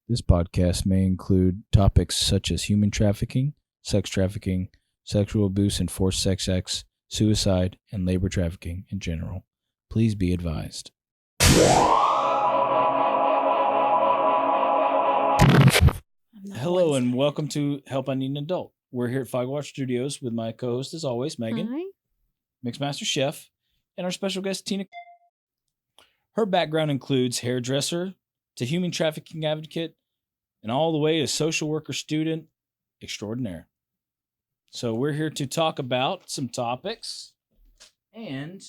This podcast may include topics such as human trafficking, sexual abuse and forced sex acts, suicide, and labor trafficking in general. Please be advised. Hello and welcome to Help I Need an Adult. We're here at Fogwatch Studios with my co-host, as always, Megan, Hi. Mixmaster Chef, and our special guest, Tina. Her background includes hairdresser to human trafficking advocate and all the way to social worker student extraordinaire. So we're here to talk about some topics, and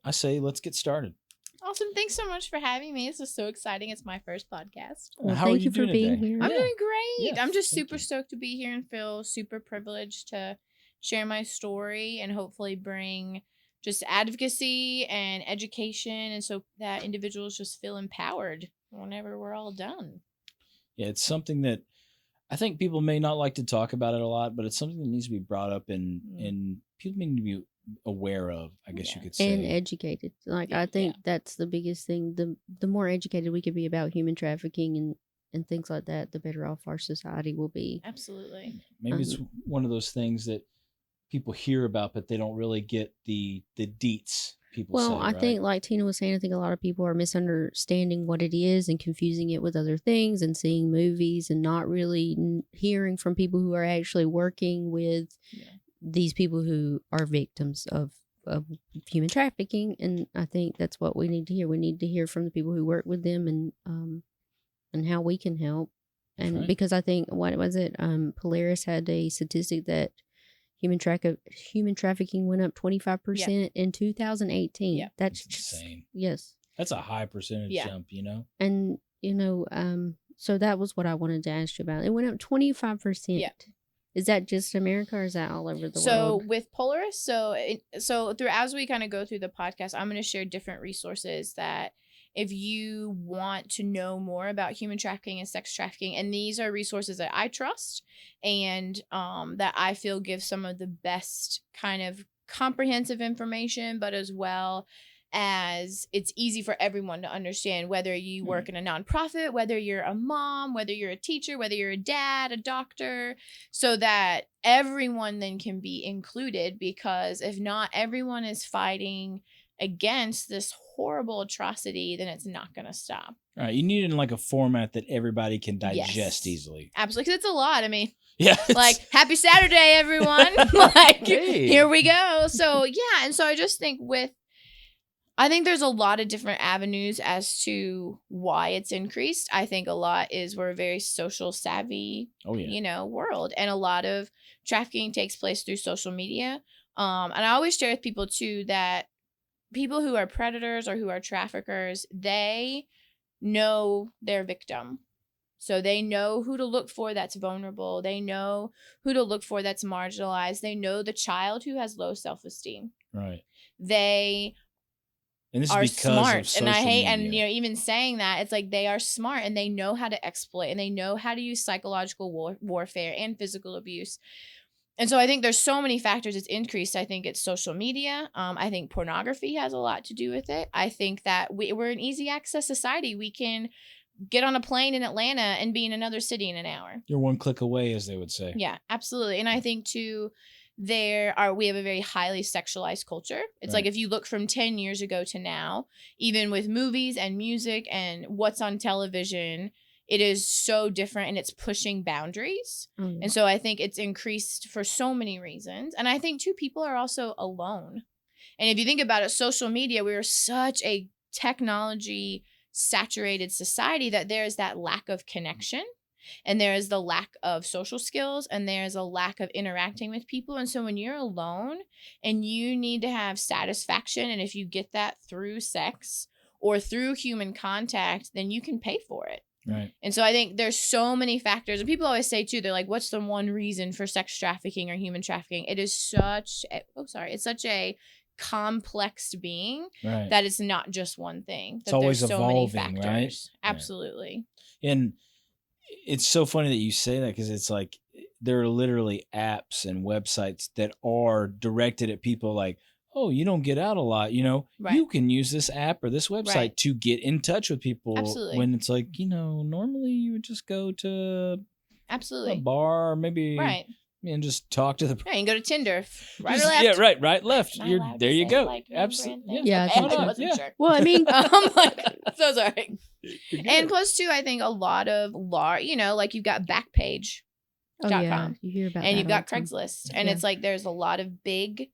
I say let's get started. Awesome. Thanks so much for having me. This is so exciting. It's my first podcast. Well, How are thank you you for doing being today? here. I'm Yeah. doing great. Yeah, I'm just thank super you. stoked to be here and feel super privileged to share my story and hopefully bring just advocacy and education, and so that individuals just feel empowered whenever we're all done. Yeah, it's something that I think people may not like to talk about it a lot, but it's something that needs to be brought up and people need to be aware of, I guess you Yeah. could say. And educated. Like, I think that's the biggest thing. The more educated we can be about human trafficking and things like that, the better off our society will be. Absolutely. Maybe it's one of those things that people hear about, but they don't really get the deets. People Well, say, I right? think, like Tina was saying, I think a lot of people are misunderstanding what it is and confusing it with other things and seeing movies and not really hearing from people who are actually working with these people who are victims of human trafficking. And I think that's what we need to hear. We need to hear from the people who work with them and how we can help. And right. because I think, what was it? Polaris had a statistic that human trafficking went up 25% in 2018. Yeah. That's It's insane. Yes. That's a high percentage jump, you know? And, so that was what I wanted to ask you about. It went up 25%. Yeah. Is that just America or is that all over the So world? with Polaris, so as we kind of go through the podcast, I'm going to share different resources that if you want to know more about human trafficking and sex trafficking, and these are resources that I trust and that I feel give some of the best kind of comprehensive information, but as well as it's easy for everyone to understand, whether you work in a nonprofit, whether you're a mom, whether you're a teacher, whether you're a dad, a doctor, so that everyone then can be included, because if not everyone is fighting against this horrible atrocity, then it's not going to stop. All right, you need it in like a format that everybody can digest Yes. easily. Absolutely, because it's a lot. I mean, Yeah. like, happy Saturday, everyone. Like, Hey. Here we go. So, yeah. And so I just think I think there's a lot of different avenues as to why it's increased. I think a lot is we're a very social savvy, world. And a lot of trafficking takes place through social media. And I always share with people, too, that people who are predators or who are traffickers, they know their victim. So they know who to look for that's vulnerable. They know who to look for that's marginalized. They know the child who has low self-esteem. Right. They and this are is because smart. of social And I hate, media. and even saying that, it's like they are smart and they know how to exploit and they know how to use psychological warfare and physical abuse. And so I think there's so many factors it's increased. I think it's social media. I think pornography has a lot to do with it. I think that we're an easy access society. We can get on a plane in Atlanta and be in another city in an hour. You're one click away, as they would say. Yeah, absolutely. And I think too, we have a very highly sexualized culture. It's like if you look from 10 years ago to now, even with movies and music and what's on television, it is so different and it's pushing boundaries. Mm. And so I think it's increased for so many reasons. And I think too, people are also alone. And if you think about it, social media, we are such a technology saturated society that there is that lack of connection. And there is the lack of social skills and there's a lack of interacting with people. And so when you're alone and you need to have satisfaction, and if you get that through sex or through human contact, then you can pay for it. Right. And so I think there's so many factors. And people always say, too, they're like, what's the one reason for sex trafficking or human trafficking? It is it's such a complex being that it's not just one thing. It's always there's so evolving, many factors. right? Absolutely. And it's so funny that you say that, because it's like there are literally apps and websites that are directed at people like, oh, you don't get out a lot, Right. you can use this app or this website Right. to get in touch with people. Absolutely. When it's like, normally you would just go to a Absolutely. bar, maybe, Right. and just talk to the Yeah, you can go to Tinder. Right Just- or left? Yeah, right, left. Am I You're allowed to there. You say, go. like, name Absolutely. brand things? Yeah, I Okay, think I so. wasn't Yeah. sure. Well, I mean, So sorry. You're And good. plus, too, I think a lot of like you've got Backpage. oh .com. yeah, you hear about and that you've all got the time. Craigslist. And Yeah. it's like there's a lot of big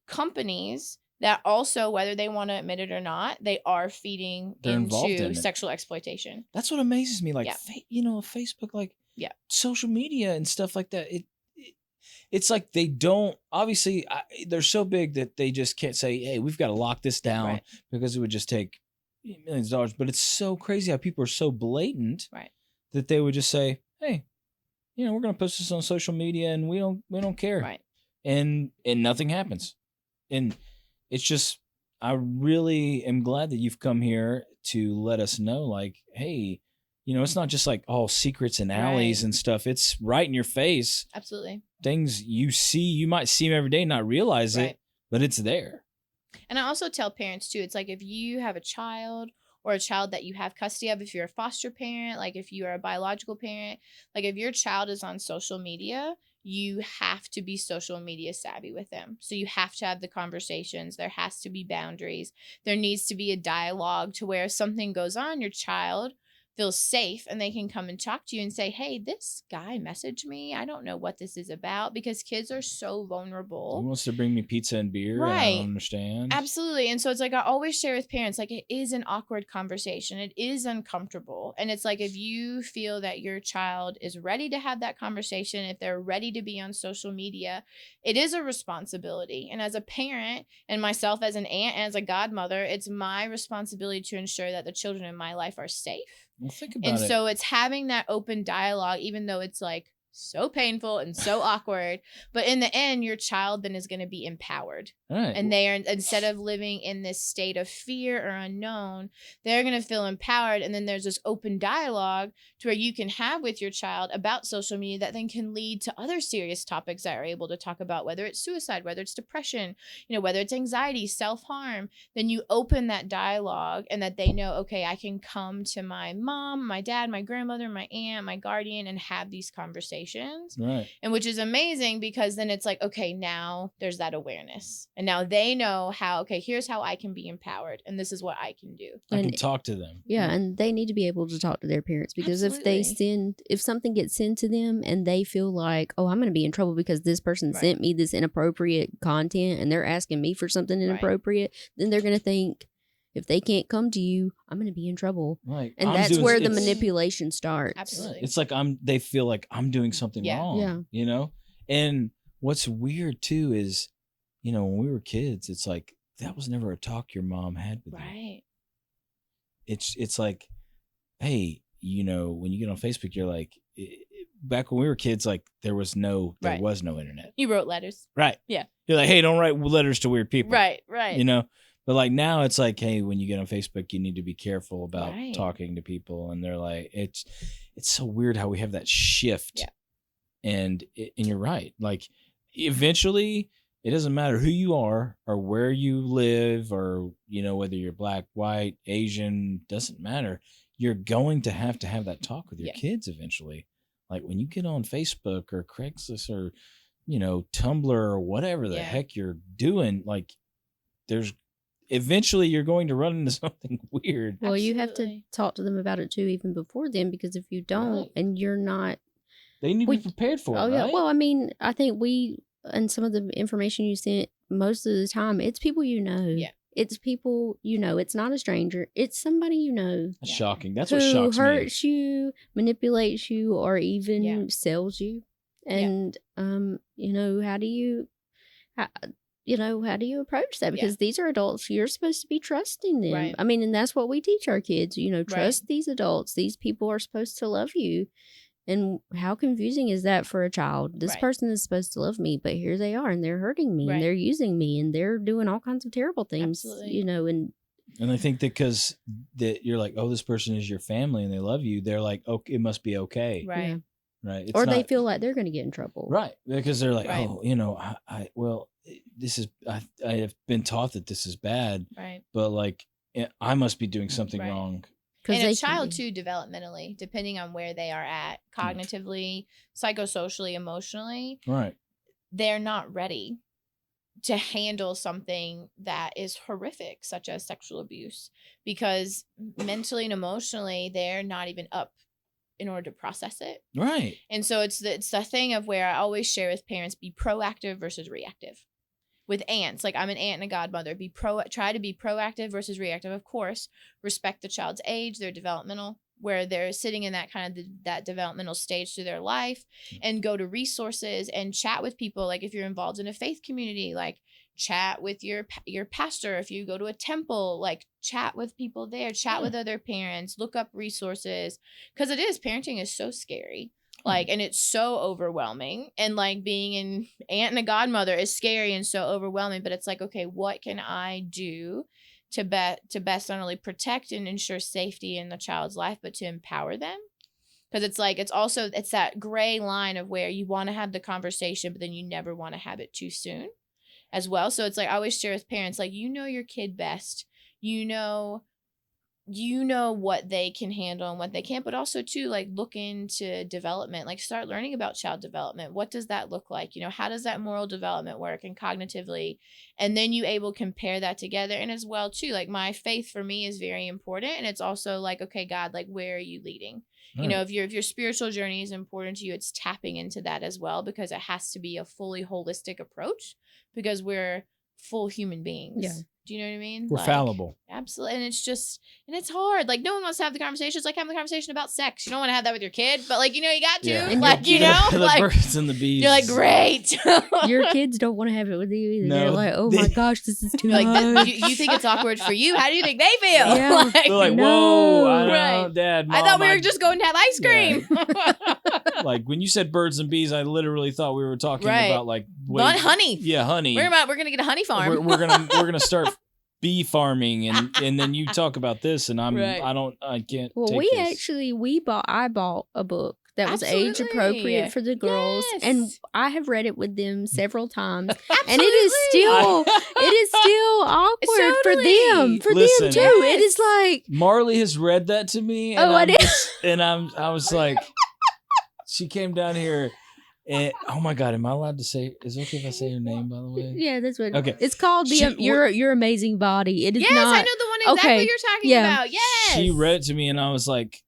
companies that also, whether they want to admit it or not, they are feeding They're involved in into it. sexual exploitation. That's what amazes me. Like, Yeah. Facebook, like, Yeah. social media and stuff like that. It's like they don't. Obviously, they're so big that they just can't say, "Hey, we've got to lock this down," Right. because it would just take millions of dollars. But it's so crazy how people are so blatant, Right. that they would just say, "Hey, we're going to post this on social media, and we don't care," Right. and nothing happens. And it's just, I really am glad that you've come here to let us know, like, hey, it's not just like all secrets and alleys Right. and stuff. It's right in your face. Absolutely. Things you might see them every day, not realize Right. it, but it's there. And I also tell parents too, it's like if you have a child or a child that you have custody of, if you're a foster parent, like if you are a biological parent, like if your child is on social media, you have to be social media savvy with them. So you have to have the conversations. There has to be boundaries. There needs to be a dialogue to where if something goes on, your child feels safe and they can come and talk to you and say, hey, this guy messaged me. I don't know what this is about, because kids are so He vulnerable. wants to bring me pizza and beer. And I Right. don't understand. Absolutely. And so it's like I always share with parents, like it is an awkward conversation. It is uncomfortable. And it's like if you feel that your child is ready to have that conversation, if they're ready to be on social media, it is a responsibility. And as a parent and myself as an aunt and as a godmother, it's my responsibility to ensure that the children in my life are safe. Well, think about And it. so it's having that open dialogue, even though it's like so painful and so awkward. But in the end, your child then is going to be empowered. Right. And they are, instead of living in this state of fear or unknown, they're going to feel empowered. And then there's this open dialogue to where you can have with your child about social media that then can lead to other serious topics that are able to talk about, whether it's suicide, whether it's depression, whether it's anxiety, self-harm. Then you open that dialogue and that they know, okay, I can come to my mom, my dad, my grandmother, my aunt, my guardian, and have these conversations. Right. And which is amazing, because then it's like, okay, now there's that awareness. And now they know how, okay, here's how I can be empowered. And this is what I can do. I can And- talk to them. Yeah, and they need to be able to talk to their parents, because Absolutely. if something gets sent to them and they feel like, oh, I'm going to be in trouble because this person Right. sent me this inappropriate content and they're asking me for something Right. inappropriate, then they're going to think, if they can't come to you, I'm going to be in trouble. Right. And I'm that's doing- where the it's- manipulation starts. Absolutely. It's like they feel like I'm doing something Yeah. wrong. Yeah. And what's weird too is, when we were kids, it's like that was never a talk your mom had with you. Right. It's like, hey, when you get on Facebook, you're like, back when we were kids, like there was no internet. You wrote letters. Right. Yeah. You're like, hey, don't write letters to weird people. Right. Right. But like now it's like, hey, when you get on Facebook, you need to be careful about Right. talking to people. And they're like, it's so weird how we have that shift. Yeah. And you're right. Like eventually it doesn't matter who you are or where you live or, whether you're black, white, Asian, doesn't matter. You're going to have that talk with your Yeah. kids eventually. Like when you get on Facebook or Craigslist or, Tumblr or whatever the Yeah. heck you're doing, like eventually you're going to run into something weird. Well, you have to Absolutely. talk to them about it too, even before then, because if you don't Right. and you're not, They need to We- be prepared for it, oh yeah, right? well, I mean, I think and some of the information you sent, most of the time, it's people you know. Yeah. It's people you know. It's not a stranger. It's somebody you know. That's Yeah. shocking. That's what who shocks me. hurts you, manipulates you, or even Yeah. sells you. Yeah. And how do you approach that? Yeah. Because these are adults. You're supposed to be trusting them. Right. I mean, and that's what we teach our kids. Trust these adults. These people are supposed to love you. And how confusing is that for a child? This Right. person is supposed to love me, but here they are, and they're hurting me, Right. and they're using me, and they're doing all kinds of terrible things. Absolutely. And And I think that because that you're like, oh, this person is your family and they love you, they're like, oh, it must be okay. Right. yeah. Right. It's or they not- feel like they're going to get in trouble. Right. Because they're like, Right. oh, well, this is I have been taught that this is bad, Right. but like I must be doing something Right. wrong. And a child too, developmentally, depending on where they are at, cognitively, psychosocially, emotionally, Right. they're not ready to handle something that is horrific, such as sexual abuse, because mentally and emotionally, they're not even up in order to process it. Right. And so it's the thing of where I always share with parents, be proactive versus reactive. With aunts, like I'm an aunt and a godmother, try to be proactive versus reactive. Of course, respect the child's age, their developmental, where they're sitting in that kind of that developmental stage through their life, and go to resources and chat with people. Like if you're involved in a faith community, like chat with your pastor. If you go to a temple, like chat with people there, chat with other parents, look up resources, because parenting is so scary. Like, and it's so overwhelming, and like being an aunt and a godmother is scary and so overwhelming, but it's like, okay, what can I do to best not only protect and ensure safety in the child's life, but to empower them? Because it's like, it's that gray line of where you want to have the conversation, but then you never want to have it too soon as well. So it's like, I always share with parents, like, your kid best, what they can handle and what they can't, but also too, like, look into development, like start learning about child development. What does that look like? How does that moral development work and cognitively? And then you able compare that together. And as well too, like my faith for me is very important. And it's also like, okay, God, like, where are you leading? Right. If your spiritual journey is important to you, it's tapping into that as well, because it has to be a fully holistic approach, because we're full human beings. Yeah. Do you know what I mean? We're fallible. Absolutely. And it's hard. Like, no one wants to have the conversation. It's like having the conversation about sex. You don't want to have that with your kid, but like, you got to. Yeah. Like, the like birds and the bees. You're like, great. Your kids don't want to have it with you either. No, they're like, oh my gosh, this is too like much. you think it's awkward for you. How do you think they feel? Yeah. They're like, no. whoa, I don't Right. know, Dad, Mom, I thought we were just going to have ice cream. Yeah. Like when you said birds and bees, I literally thought we were talking about like honey. Yeah, honey. We're gonna get a honey farm. We're gonna start bee farming, and then you talk about this, and Right. I can't. Well, take this. I bought a book that was Absolutely. age appropriate for the girls, Yes. and I have read it with them several times, Absolutely. and it is still awkward for them. For Listen. them too. Yes. It is like Marley has read that to me, and I was like, she came down here. And oh my God, am I allowed to say? Is it okay if I say her name? By the way, yeah, that's what. Okay. It's called your amazing body. It is Yes, not. I know the one exactly okay. you're talking Yeah. about. Yes. she read it to me, and I was like,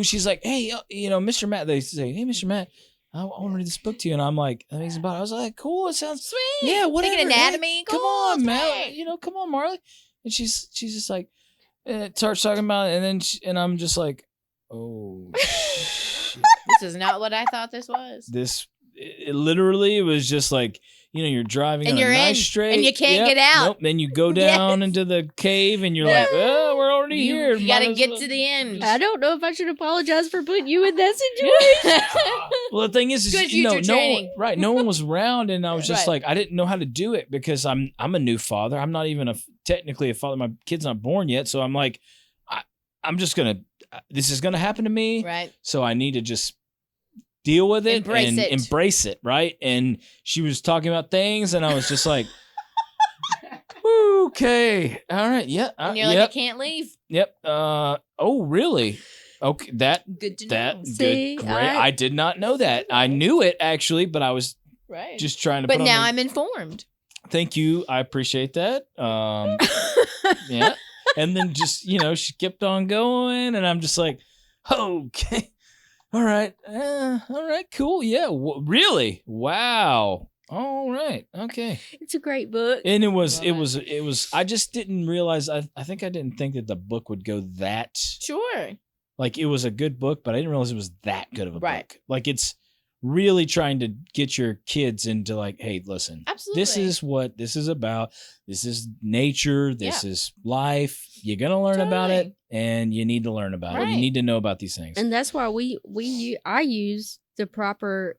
she's like, hey, Mr. Matt. They say, hey, Mr. Matt, I want to read this book to you, and I'm like, amazing body. I was like, cool. It sounds sweet. Yeah, whatever. Thinking anatomy. Hey, come cool, on, Matt. sweet. Come on, Marley. And she's just like, starts talking about it, and then and I'm just like, oh. Shit. This is not what I thought this was. It literally was just like, you're driving And on you're a nice in, straight, and you can't get out. Nope. Then you go down into the cave, and you're like, oh, we're already here. You gotta get to the end. I don't know if I should apologize for putting you in that situation. Well, the thing is Good future training. no one was around, and I was just Right. like, I didn't know how to do it because I'm a new father. I'm not even technically a father. My kid's not born yet, so I'm like, I'm just this is gonna happen to me, Right. so I need to just deal with it Embrace it. embrace it, right? And she was talking about things, and I was just like, okay, all right, yeah, And you're like, I can't leave. yep. Oh, really? Okay, Good to know. See, great. I did not know that. I knew it actually, but I was Right. just trying to. But put now on I'm informed. Thank you. I appreciate that. Yeah. And then just she kept on going, and I'm just like, okay. All right. All right. Cool. Yeah. Really? Wow. All right. Okay. It's a great book. And it was. I just didn't realize. I think I didn't think that the book would go that. Sure. Like it was a good book, but I didn't realize it was that good of a Right. book. Like it's really trying to get your kids into like, hey, listen, Absolutely. this is what this is about. This is nature. This is life. You're going to learn about it, Totally. and you need to learn about it. Right. You need to know about these things. And that's why I use the proper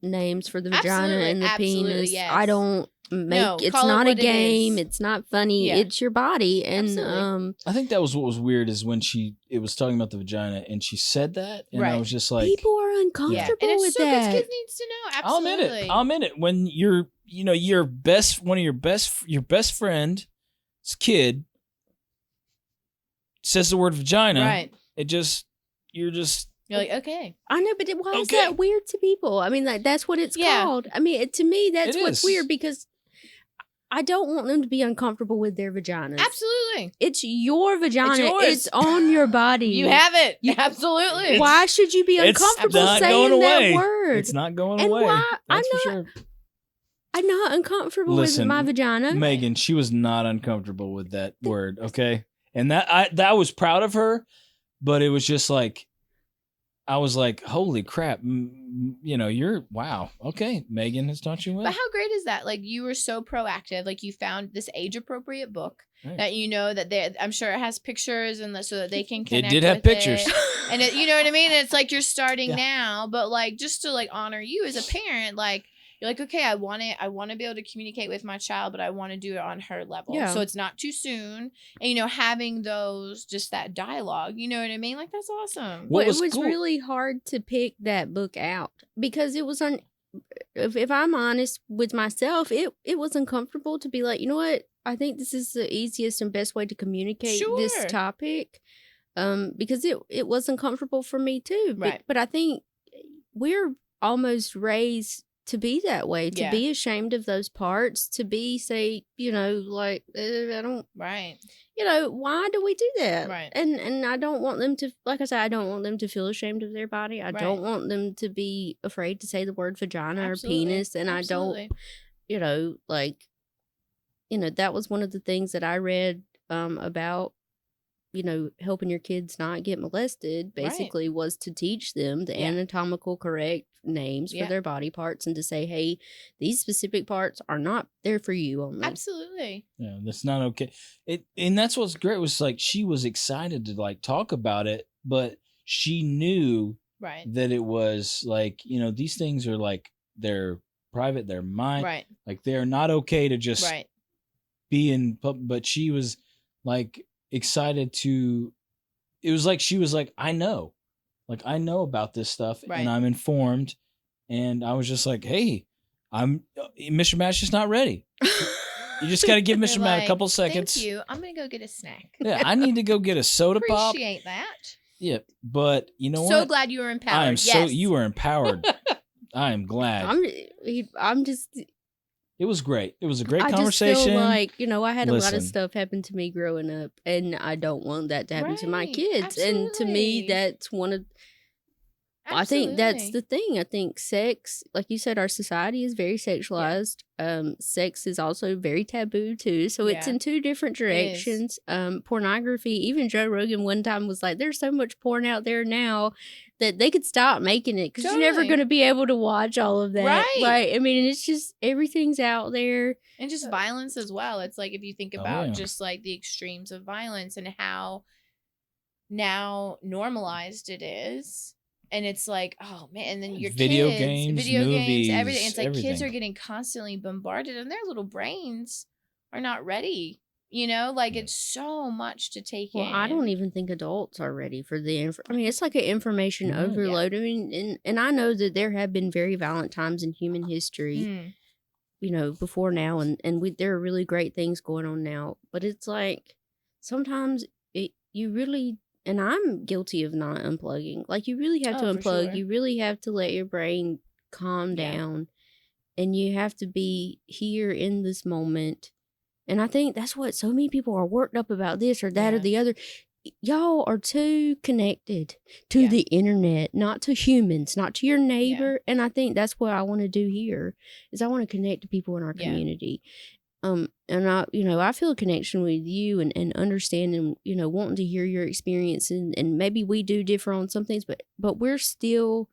names for the vagina Absolutely, and the absolutely, penis. yes. I don't make No, it's call it not a what it game. is. It's not funny. Yeah. It's your body. And Absolutely. I think that was what was weird is when it was talking about the vagina and she said that, and I Right. was just like, people are Yeah. uncomfortable And it's with so that. kids needs to know. Absolutely. I'll admit it. When you're your best friend's kid says the word vagina. Right. You're like, okay. I know, but why is that weird to people? I mean, like, that's what it's called. I mean, to me, that's what's weird, because I don't want them to be uncomfortable with their vaginas. Absolutely. It's your vagina. It's yours. It's on your body. You have it. Absolutely. Why should you be uncomfortable saying that word? It's not going away. Why? That's for sure. I'm not uncomfortable with my vagina. Megan, she was not uncomfortable with that word, okay? And that I was proud of her, but it was just like, I was like, holy crap, wow. Okay, Megan has taught you well. But how great is that? Like, you were so proactive. Like, you found this age-appropriate book that that I'm sure it has pictures and so that they can connect. It did have pictures. And you know what I mean? And it's like you're starting now, but like just to like honor you as a parent, like you're like, okay, I want to be able to communicate with my child, but I want to do it on her level. Yeah. So it's not too soon. And, having just that dialogue, you know what I mean? Like, that's awesome. Well, it was really hard to pick that book out because it was if I'm honest with myself, it was uncomfortable to be like, you know what? I think this is the easiest and best way to communicate this topic. Because it was uncomfortable for me too. Right. But I think we're almost raised to be that way, to be ashamed of those parts, to be, say, like, I don't, right. Why do we do that? Right. And I don't want them to, like I said, I don't want them to feel ashamed of their body. I don't want them to be afraid to say the word vagina or penis. And I don't, that was one of the things that I read about, helping your kids not get molested, basically was to teach them the anatomical correct names for their body parts and to say, hey, these specific parts are not there for you only. Absolutely. Yeah, that's not okay. And that's what's great was like she was excited to like talk about it, but she knew that it was like, these things are like they're private, they're mine. Right. Like they're not okay to just be in public, but she was like excited to, it was like she was like, I know about this stuff and I'm informed, and I was just like, hey, Mr. Matt's just not ready. You just got to give Mr. Matt a couple seconds. Thank you. I'm gonna go get a snack. Yeah, I need to go get a soda pop. Appreciate that. Yeah, but you know what? So glad you were empowered. You were empowered. I am glad. I'm just. It was great. It was a great conversation. I just feel like, I had a lot of stuff happen to me growing up, and I don't want that to happen to my kids. Absolutely. And to me, that's one of, I think that's the thing. I think sex, like you said, our society is very sexualized. Sex is also very taboo too. So it's in two different directions. Pornography, even Joe Rogan one time was like, there's so much porn out there now that they could stop making it because you're never going to be able to watch all of that. Right. Like, I mean, it's just, everything's out there. And just violence as well. It's like, if you think about just like the extremes of violence and how now normalized it is. And it's like, oh man, and then your video kids, games, everything. It's like everything. Kids are getting constantly bombarded and their little brains are not ready. It's so much to take in. Well, I don't even think adults are ready for it's like an information overload. I mean, and I know that there have been very violent times in human history, before now, and there are really great things going on now. But it's like, sometimes you really, and I'm guilty of not unplugging. Like, you really have to unplug. Sure. You really have to let your brain calm down, and you have to be here in this moment. And I think that's what so many people are worked up about, this or that or the other. Y'all are too connected to the internet, not to humans, not to your neighbor. And I think that's what I want to do here, is I want to connect to people in our community. And I feel a connection with you and understanding, wanting to hear your experience, and maybe we do differ on some things, but we're still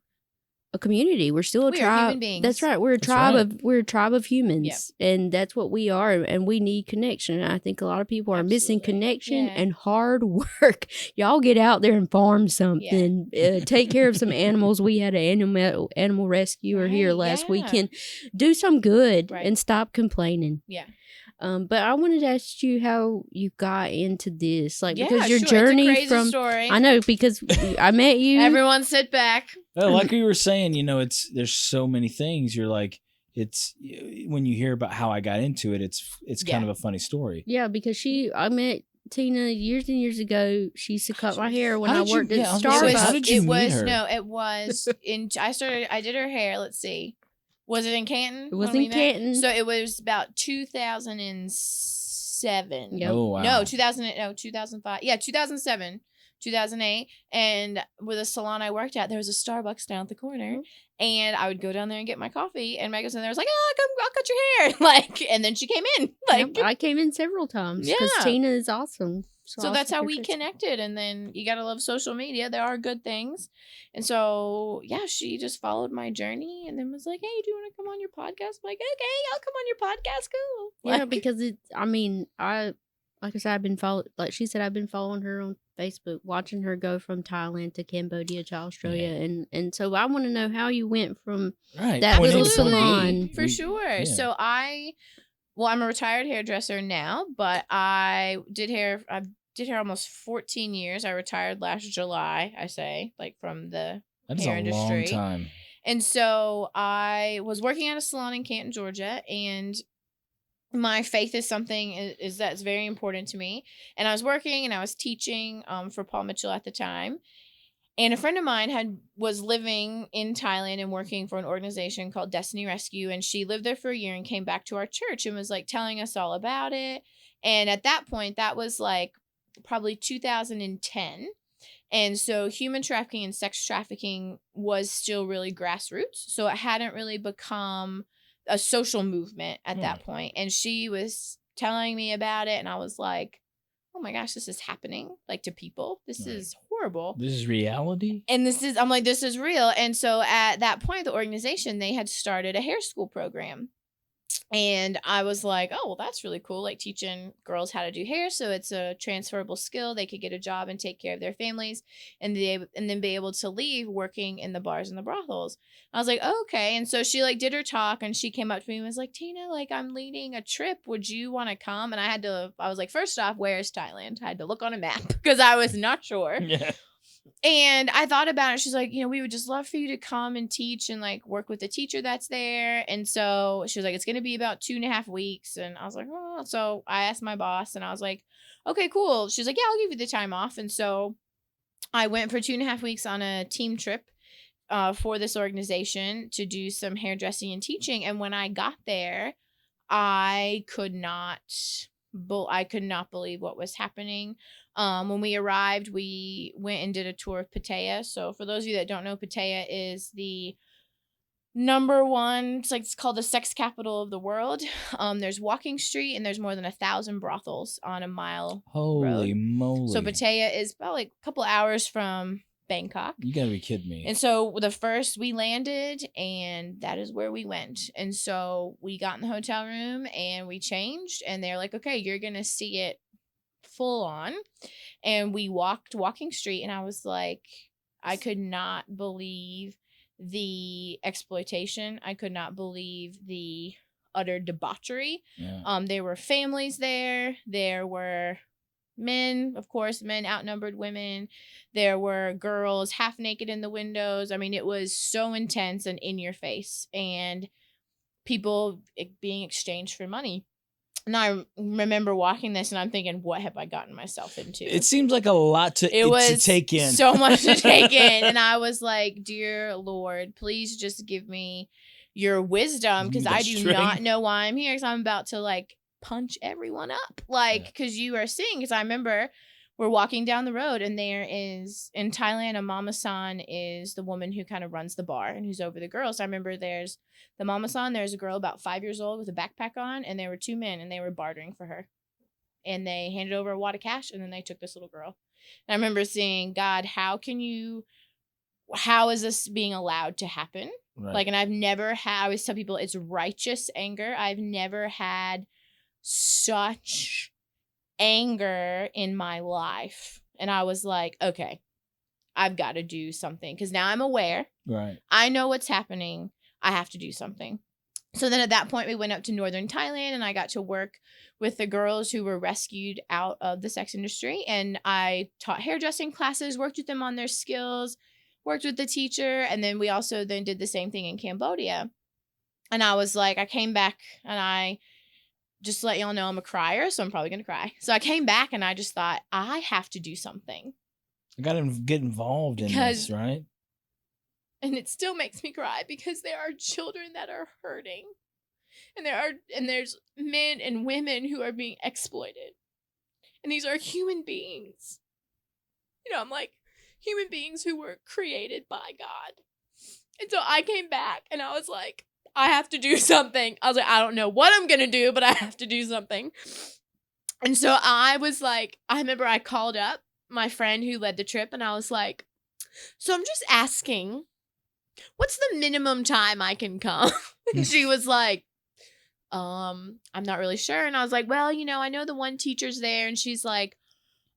a community. We're still a tribe. Human beings. That's right. We're a tribe of humans, and that's what we are. And we need connection. And I think a lot of people are missing connection and hard work. Y'all get out there and farm something. Take care of some animals. We had an animal rescuer here last weekend. Do some good and stop complaining. Yeah. But I wanted to ask you how you got into this, because your journey it's a crazy story. I know, because I met you. Everyone sit back. Well, like we were saying, there's so many things. You're like, it's when you hear about how I got into it, it's kind of a funny story. Yeah, because I met Tina years and years ago. She used to cut my hair when How I did you- worked at yeah, I was gonna say, Starbucks. how did you meet her? No, it was in. I did her hair. Let's see. Was it in Canton? It was when we in met? Canton. So it was about 2007. Yep. Oh wow. No, 2005. Yeah, 2007, 2008. And with a salon I worked at, there was a Starbucks down at the corner. And I would go down there and get my coffee. And Meg was in there, was like, come, I'll cut your hair. And then she came in. Yep, I came in several times because Yeah. Tina is awesome. So that's how we connected. And then you got to love social media. There are good things. And so, yeah, she just followed my journey and then was like, hey, do you want to come on your podcast? I'm like, okay, I'll come on your podcast. Cool. Yeah, because like I said, like she said, I've been following her on Facebook, watching her go from Thailand to Cambodia to Australia. And so I want to know how you went from Right. that Point A little to point B. salon. For sure. Yeah. So I'm a retired hairdresser now, but I did hair almost 14 years. I retired last July, from the That is hair a industry. long time. And so I was working at a salon in Canton, Georgia, and my faith is something that's very important to me. And I was working and I was teaching for Paul Mitchell at the time. And a friend of mine was living in Thailand and working for an organization called Destiny Rescue. And she lived there for a year and came back to our church and was like telling us all about it. And at that point, that was like probably 2010. And so human trafficking and sex trafficking was still really grassroots. So it hadn't really become a social movement at that point. And she was telling me about it. And I was like, oh my gosh, this is happening like to people. This is horrible. This is reality. And I'm like, this is real. And so at that point, the organization, they had started a hair school program. And I was like, oh, well, that's really cool. Like teaching girls how to do hair. So it's a transferable skill. They could get a job and take care of their families and then be able to leave working in the bars and the brothels. I was like, oh, okay. And so she like did her talk and she came up to me and was like, Tina, like I'm leading a trip. Would you want to come? And I was like, first off, where is Thailand? I had to look on a map because I was not sure. Yeah. And I thought about it. She's like, we would just love for you to come and teach and like work with the teacher that's there. And so she was like, it's going to be about 2.5 weeks. And I was like, oh, so I asked my boss and I was like, okay, cool. She's like, yeah, I'll give you the time off. And so I went for 2.5 weeks on a team trip for this organization to do some hairdressing and teaching. And when I got there, I could not believe what was happening. When we arrived, we went and did a tour of Pattaya. So for those of you that don't know, Pattaya is the number one, it's called the sex capital of the world. There's Walking Street and there's more than 1,000 brothels on a mile. Holy moly. So Pattaya is about like a couple hours from Bangkok. You gotta be kidding me. And so we landed and that is where we went. And so we got in the hotel room and we changed and they're like, okay, you're going to see it full on. And we walked Walking Street and I was like, I could not believe the exploitation. I could not believe the utter debauchery. Yeah. There were families there. There were men, of course, men outnumbered women. There were girls half naked in the windows. I mean, it was so intense and in your face and people being exchanged for money. And I remember walking this and I'm thinking, what have I gotten myself into? It seems like a lot to take in. So much to take in. And I was like, dear Lord, please just give me your wisdom because I do not know why I'm here because I'm about to like punch everyone up. Like, because you are seeing, because I remember we're walking down the road and there is, in Thailand, a mama-san is the woman who kind of runs the bar and who's over the girls. I remember there's the mama-san, there's a girl about 5 years old with a backpack on, and there were 2 men and they were bartering for her. And they handed over a wad of cash and then they took this little girl. And I remember saying, God, how is this being allowed to happen? Right. Like, and I always tell people it's righteous anger. I've never had such anger in my life. And I was like, okay, I've got to do something because now I'm aware. Right. I know what's happening. I have to do something. So then at that point, we went up to northern Thailand and I got to work with the girls who were rescued out of the sex industry. And I taught hairdressing classes, worked with them on their skills, worked with the teacher. And then we also then did the same thing in Cambodia. And I was like, I came back and I just to let y'all know I'm a crier, so I'm probably going to cry. So I came back and I just thought, I have to do something. I got to get involved in this, right? And it still makes me cry because there are children that are hurting. And there's men and women who are being exploited. And these are human beings. You know, I'm like, human beings who were created by God. And so I came back and I was like, I have to do something. I was like, I don't know what I'm going to do, but I have to do something. And so I was like, I remember I called up my friend who led the trip and I was like, so I'm just asking, what's the minimum time I can come? And she was like, I'm not really sure. And I was like, well, you know, I know the one teacher's there. And she's like,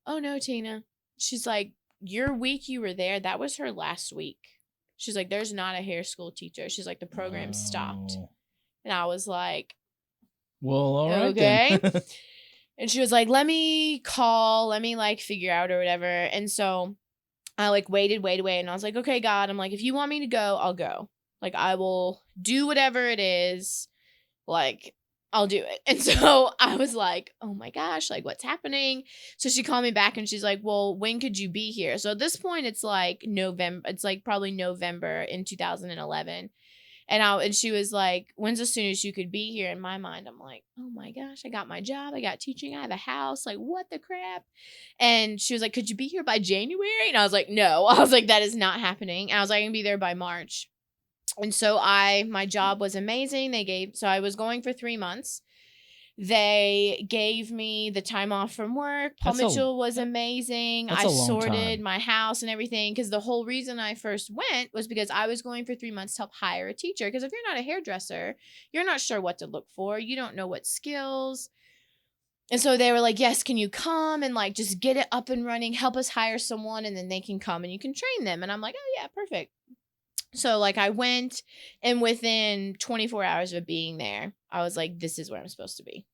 oh no, Tina. She's like, your week you were there, that was her last week. She's like, there's not a hair school teacher. She's like, the program stopped. And I was like, well, all right, okay. then. And she was like, let me call, let me like figure out or whatever. And so I like waited. And I was like, okay, God, I'm like, if you want me to go, I'll go. Like, I will do whatever it is. Like, I'll do it. And so I was like, oh my gosh, like what's happening? So she called me back and she's like, well, when could you be here? So at this point, it's like November. It's like probably November in 2011. And she was like, when's as soon as you could be here? In my mind, I'm like, oh my gosh, I got my job. I got teaching. I have a house. Like, what the crap? And she was like, could you be here by January? And I was like, no. I was like, that is not happening. And I was like, I can be there by March. And so my job was amazing. So I was going for 3 months. They gave me the time off from work. Paul Mitchell was amazing. I sorted my house and everything because the whole reason I first went was because I was going for 3 months to help hire a teacher. Because if you're not a hairdresser, you're not sure what to look for. You don't know what skills. And so they were like, yes, can you come and like just get it up and running, help us hire someone, and then they can come and you can train them. And I'm like, oh yeah, perfect. So like I went, and within 24 hours of being there, I was like, this is where I'm supposed to be,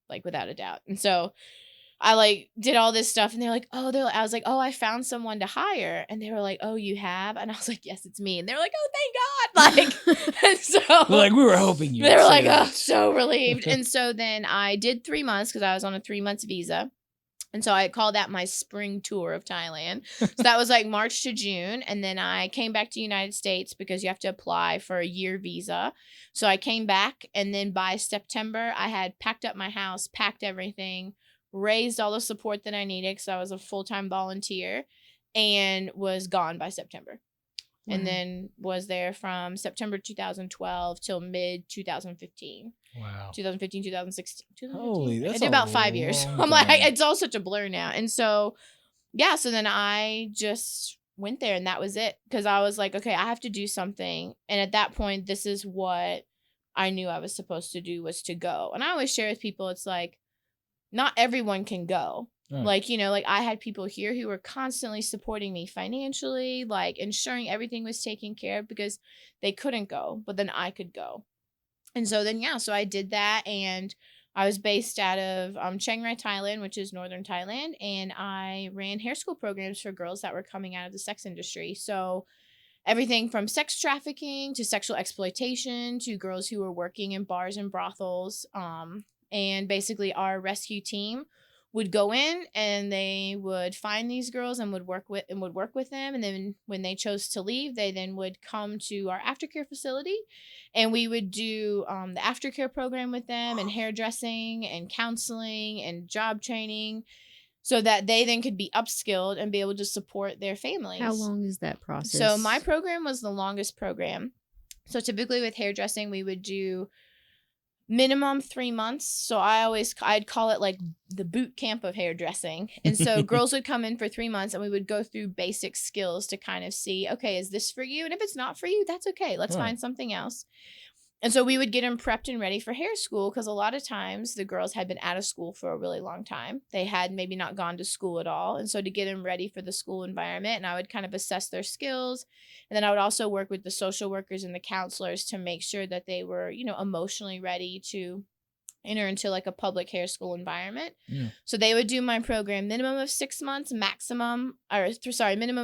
like without a doubt. And so I like did all this stuff and they're like, oh, I was like, oh, I found someone to hire. And they were like, oh, you have? And I was like, yes, it's me. And they were like, oh, thank God. Like, and so like we were hoping you they were like, oh, so relieved. And so then I did 3 months because I was on a 3 months visa. And so I call that my spring tour of Thailand. So that was like March to June. And then I came back to the United States because you have to apply for a year visa. So I came back. And then by September, I had packed up my house, packed everything, raised all the support that I needed because I was a full-time volunteer, and was gone by September. Wow. And then was there from September 2012 till mid-2015. Wow. 2015, 2016. Holy, that's I did about 5 years. I'm like, it's all such a blur now. And so, yeah, so then I just went there and that was it. Because I was like, okay, I have to do something. And at that point, this is what I knew I was supposed to do, was to go. And I always share with people, it's like, not everyone can go. Right. Like, you know, like I had people here who were constantly supporting me financially, like ensuring everything was taken care of because they couldn't go, but then I could go. And so then, yeah, so I did that, and I was based out of Chiang Rai, Thailand, which is northern Thailand, and I ran hair school programs for girls that were coming out of the sex industry. So everything from sex trafficking to sexual exploitation to girls who were working in bars and brothels. And basically our rescue team would go in and they would find these girls and would work with them. And then when they chose to leave, they then would come to our aftercare facility, and we would do the aftercare program with them, and hairdressing and counseling and job training, so that they then could be upskilled and be able to support their families. How long is that process? So my program was the longest program. So typically with hairdressing, we would do minimum 3 months. So I'd call it like the boot camp of hairdressing. And so girls would come in for 3 months and we would go through basic skills to kind of see, okay, is this for you? And if it's not for you, that's okay. Let's find something else. And so we would get them prepped and ready for hair school, because a lot of times the girls had been out of school for a really long time. They had maybe not gone to school at all. And so to get them ready for the school environment, and I would kind of assess their skills. And then I would also work with the social workers and the counselors to make sure that they were, you know, emotionally ready to enter into like a public hair school environment. Yeah. So they would do my program minimum of 6 months, minimum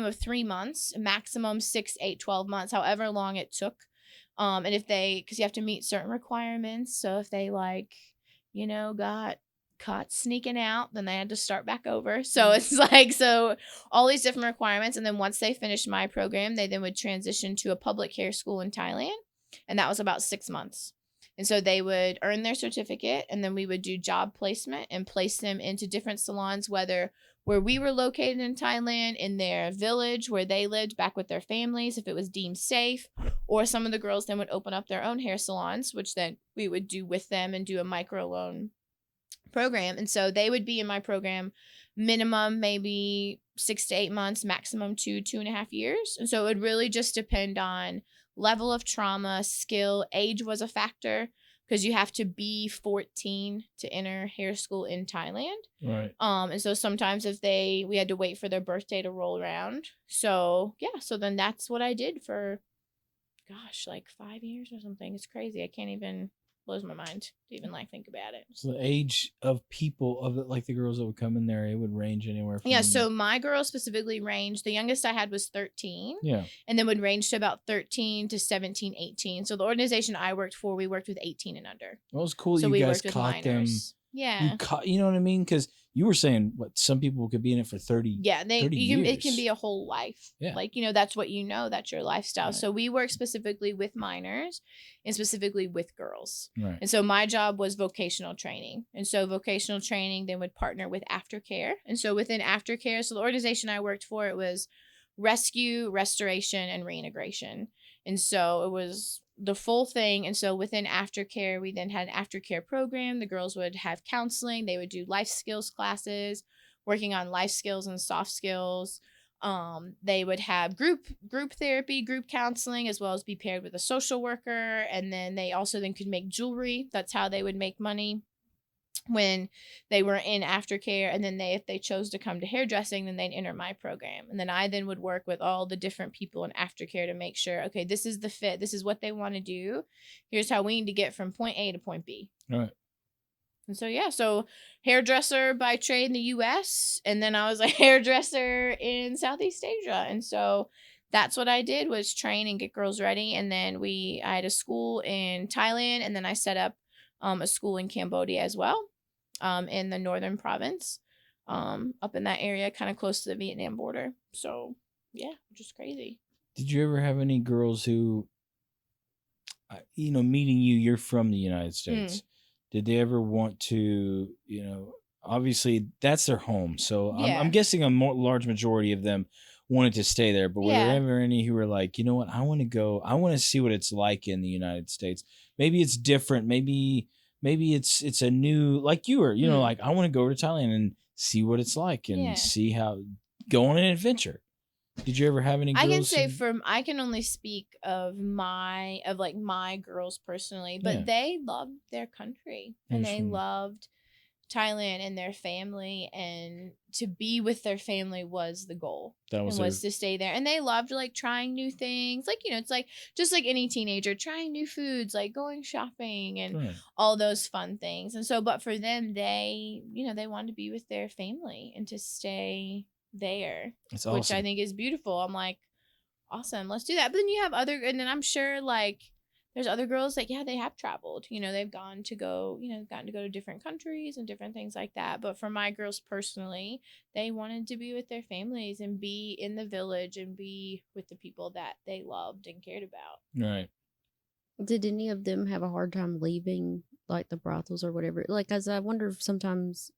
of 3 months, maximum 6, 8, 12 months, however long it took. And if they, because you have to meet certain requirements. So if they like, got caught sneaking out, then they had to start back over. So it's like, so all these different requirements. And then once they finished my program, they then would transition to a public hair school in Thailand. And that was about 6 months. And so they would earn their certificate, and then we would do job placement and place them into different salons, whether where we were located in Thailand, in their village where they lived back with their families, if it was deemed safe, or some of the girls then would open up their own hair salons, which then we would do with them and do a microloan program. And so they would be in my program minimum maybe 6 to 8 months, maximum 2.5 years. And so it would really just depend on level of trauma, skill. Age was a factor because you have to be 14 to enter hair school in Thailand. Right. And so sometimes we had to wait for their birthday to roll around. So yeah, so then that's what I did for, gosh, like 5 years or something. It's crazy. I can't even, blows my mind to even like think about it. So the age of people of like the girls that would come in there, it would range anywhere from. Yeah, so my girls specifically ranged, the youngest I had was 13. Yeah. And then would range to about 13 to 17, 18. So the organization I worked for, we worked with 18 and under. Well, it was cool So you we guys worked with caught them. minors. Yeah. You know what I mean? Because you were saying what some people could be in it for 30. Yeah, 30 it can years. be a whole life. Yeah. Like, that's what that's your lifestyle. Right. So we work specifically with minors and specifically with girls. Right. And so my job was vocational training. And so vocational training then would partner with aftercare. And so within aftercare, so the organization I worked for, it was rescue, restoration, and reintegration. And so it was the full thing. And so within aftercare, we then had an aftercare program. The girls would have counseling. They would do life skills classes, working on life skills and soft skills. They would have group therapy, group counseling, as well as be paired with a social worker. And then they also then could make jewelry. That's how they would make money when they were in aftercare. And then if they chose to come to hairdressing, then they'd enter my program. And then I then would work with all the different people in aftercare to make sure, okay, this is the fit. This is what they want to do. Here's how we need to get from point A to point B. All right. And so, yeah, so hairdresser by trade in the U.S. And then I was a hairdresser in Southeast Asia. And so that's what I did, was train and get girls ready. And then I had a school in Thailand, and then I set up a school in Cambodia as well, in the northern province, up in that area, kind of close to the Vietnam border. So, yeah, just crazy. Did you ever have any girls who, meeting you, you're from the United States. Did they ever want to, obviously that's their home. So Yeah. I'm guessing large majority of them wanted to stay there. But were there ever any who were like, you know what, I want to go, I want to see what it's like in the United States. Maybe it's different. Maybe it's a new, like you were, like I want to go to Thailand and see what it's like and see how, go on an adventure. Did you ever have any girls? I can say I can only speak of my girls personally, but they loved their country and they loved Thailand and their family, and to be with their family was the goal. That was to stay there. And they loved like trying new things. Like, it's like just like any teenager, trying new foods, like going shopping and all those fun things. And so, but for them, they wanted to be with their family and to stay there. That's awesome. Which I think is beautiful. I'm like, awesome, let's do that. But then you have and then I'm sure like there's other girls that they have traveled, they've gotten to go to different countries and different things like that. But for my girls personally, they wanted to be with their families and be in the village and be with the people that they loved and cared about. Right. Did any of them have a hard time leaving like the brothels or whatever? Like, as I wonder if sometimes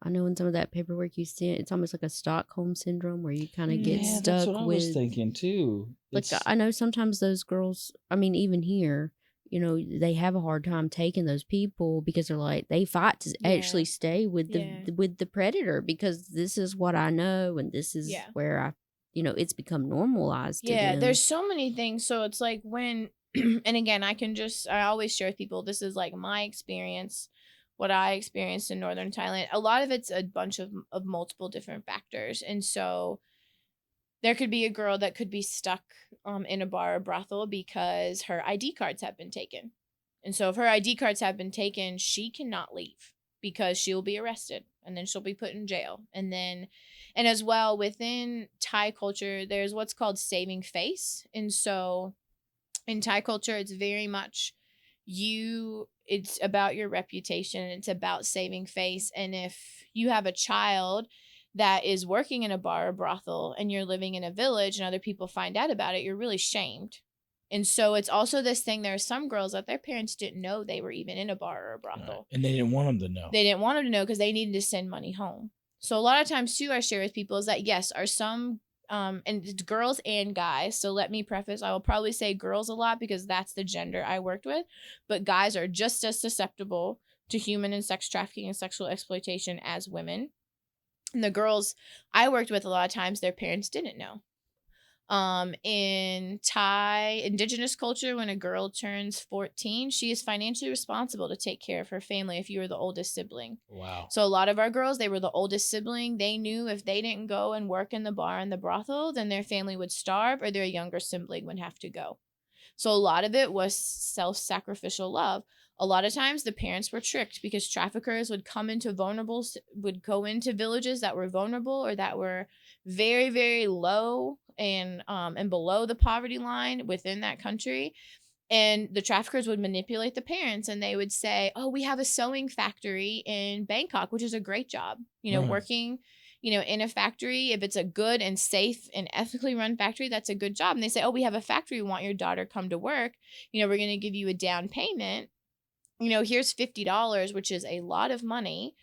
I know in some of that paperwork you sent, it's almost like a Stockholm syndrome where you kind of get stuck that's what with. I was thinking too. Like, I know sometimes those girls, I mean, even here, they have a hard time taking those people because they're like, they fight to actually stay with the predator because this is what I know and this is where it's become normalized. Yeah, to them. There's so many things. So it's like when, and again, I always share with people, this is like my experience. What I experienced in northern Thailand, a lot of it's a bunch of multiple different factors. And so there could be a girl that could be stuck in a bar or brothel because her ID cards have been taken. And so if her ID cards have been taken, she cannot leave because she'll be arrested and then she'll be put in jail. And as well within Thai culture, there's what's called saving face. And so In Thai culture, it's very much it's about your reputation. It's about saving face. And if you have a child that is working in a bar or brothel and you're living in a village and other people find out about it, you're really shamed. And so it's also this thing, there are some girls that their parents didn't know they were even in a bar or a brothel. And they didn't want them to know. They didn't want them to know because they needed to send money home. So a lot of times too, I share with people is that yes, are some and it's girls and guys. So let me preface, I will probably say girls a lot because that's the gender I worked with, but guys are just as susceptible to human and sex trafficking and sexual exploitation as women. And the girls I worked with, a lot of times their parents didn't know. In Thai indigenous culture, when a girl turns 14, she is financially responsible to take care of her family if you are the oldest sibling. Wow. So a lot of our girls, they were the oldest sibling. They knew if they didn't go and work in the bar and the brothel, then their family would starve or their younger sibling would have to go. So a lot of it was self-sacrificial love. A lot of times the parents were tricked because traffickers would go into villages that were vulnerable or that were very, very low and below the poverty line within that country. And the traffickers would manipulate the parents and they would say, oh, we have a sewing factory in Bangkok, which is a great job, working, in a factory. If it's a good and safe and ethically run factory, that's a good job. And they say, oh, we have a factory. We want your daughter come to work. We're going to give you a down payment. Here's $50, which is a lot of money.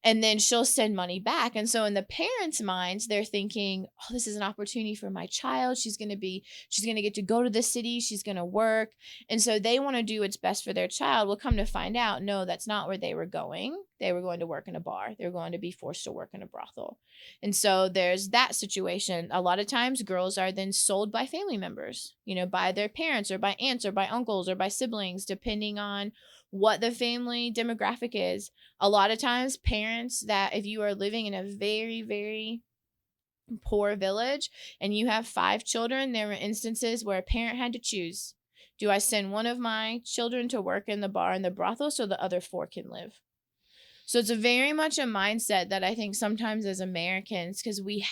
And then she'll send money back. And so in the parents' minds, they're thinking, oh, this is an opportunity for my child. She's going to get to go to the city. She's going to work. And so they want to do what's best for their child. We'll come to find out, no, that's not where they were going. They were going to work in a bar. They were going to be forced to work in a brothel. And so there's that situation. A lot of times girls are then sold by family members, by their parents or by aunts or by uncles or by siblings, depending on what the family demographic is. A lot of times parents that if you are living in a very, very poor village and you have 5 children, there were instances where a parent had to choose. Do I send one of my children to work in the bar and the brothel so the other 4 can live? So it's a very much a mindset that I think sometimes as Americans, because we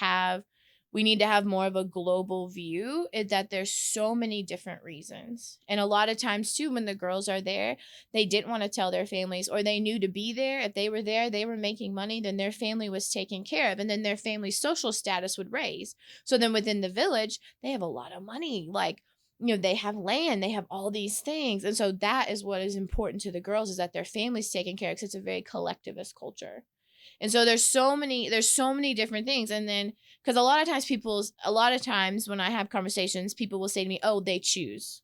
need to have more of a global view, is that there's so many different reasons. And a lot of times too, when the girls are there, they didn't want to tell their families, or they knew to be there. If they were there, they were making money, then their family was taken care of. And then their family's social status would raise. So then within the village, they have a lot of money. Like, they have land, they have all these things. And so that is what is important to the girls, is that their family's taken care of, because it's a very collectivist culture. And so there's so many different things. And then, because a lot of times when I have conversations, people will say to me, oh, they choose.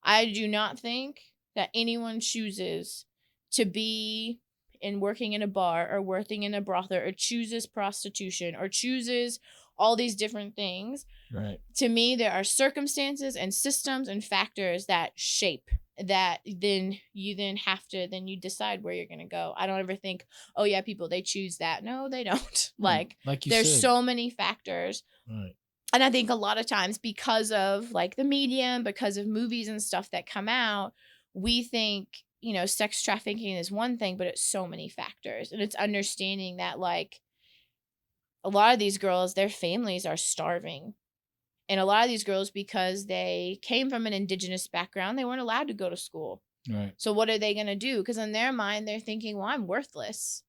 I do not think that anyone chooses to be working in a bar or working in a brothel or chooses prostitution or chooses all these different things. Right. To me, there are circumstances and systems and factors that shape that. Then you decide where you're going to go. I don't ever think, oh yeah, people, they choose that. No, they don't. Like you there's said. So many factors. Right. And I think a lot of times because of like the media and because of movies and stuff that come out, we think, sex trafficking is one thing, but it's so many factors. And it's understanding that like a lot of these girls, their families are starving. And a lot of these girls, because they came from an indigenous background, they weren't allowed to go to school. Right. So what are they going to do? Because in their mind, they're thinking, well, I'm worthless.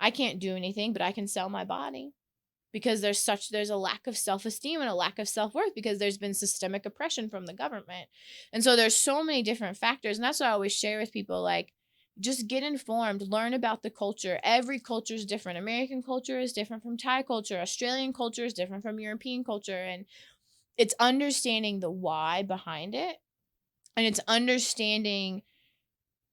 I can't do anything, but I can sell my body. Because there's a lack of self-esteem and a lack of self-worth because there's been systemic oppression from the government. And so there's so many different factors. And that's what I always share with people, like, just get informed, learn about the culture. Every culture is different. American culture is different from Thai culture. Australian culture is different from European culture. And it's understanding the why behind it. And it's understanding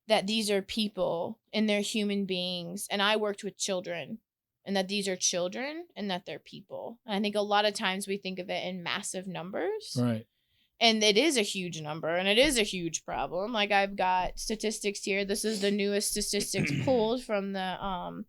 that these are people and they're human beings. And I worked with children, and that these are children and that they're people. And I think a lot of times we think of it in massive numbers. Right. And it is a huge number and it is a huge problem. Like I've got statistics here. This is the newest statistics pulled from the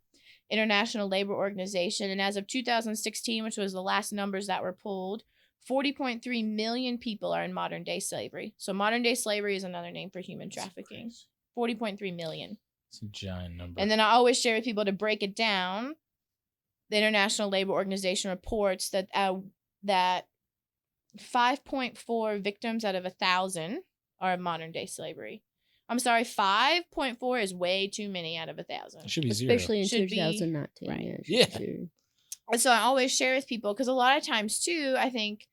International Labor Organization. And as of 2016, which was the last numbers that were pulled, 40.3 million people are in modern day slavery. So modern day slavery is another name for human trafficking. 40.3 million. It's a giant number. And then I always share with people to break it down. The International Labor Organization reports that 5.4 victims out of 1,000 are of modern day slavery. I'm sorry, 5.4 is way too many out of 1,000. It should be zero. Especially in Should be- 2019. right. Yeah. Yeah. Sure. And so I always share with people, because a lot of times too, I think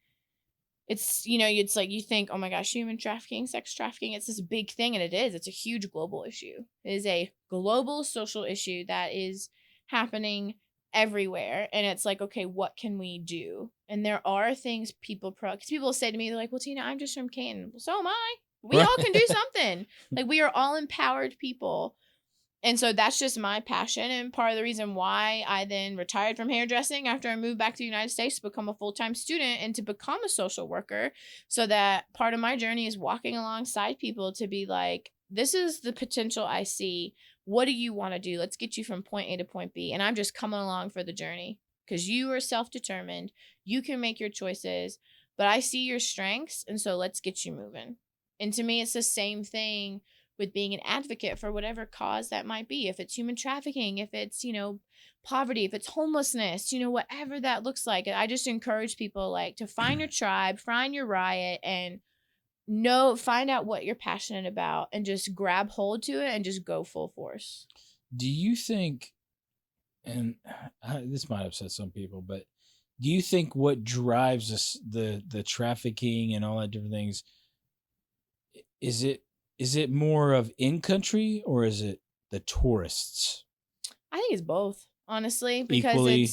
it's, it's like you think, oh my gosh, human trafficking, sex trafficking, it's this big thing. And it is. It's a huge global issue. It is a global social issue that is happening everywhere. And it's like, okay, what can we do? And there are things because people say to me, they're like, well, Tina, I'm just from Canton. Well, so am I. We all can do something. Like, we are all empowered people. And so that's just my passion, and part of the reason why I then retired from hairdressing after I moved back to the United States to become a full-time student and to become a social worker, so that part of my journey is walking alongside people to be like, this is the potential I see. What do you want to do? Let's get you from point A to point B. And I'm just coming along for the journey because you are self-determined. You can make your choices, but I see your strengths, and so let's get you moving. And to me, it's the same thing with being an advocate for whatever cause that might be. If it's human trafficking, if it's, poverty, if it's homelessness, whatever that looks like. I just encourage people like to find your tribe, find your riot, and find out what you're passionate about and just grab hold to it and just go full force. Do you think, and this might upset some people, but do you think what drives us, the trafficking and all that different things, is it more of in country or is it the tourists? I think it's both, honestly, because Equally.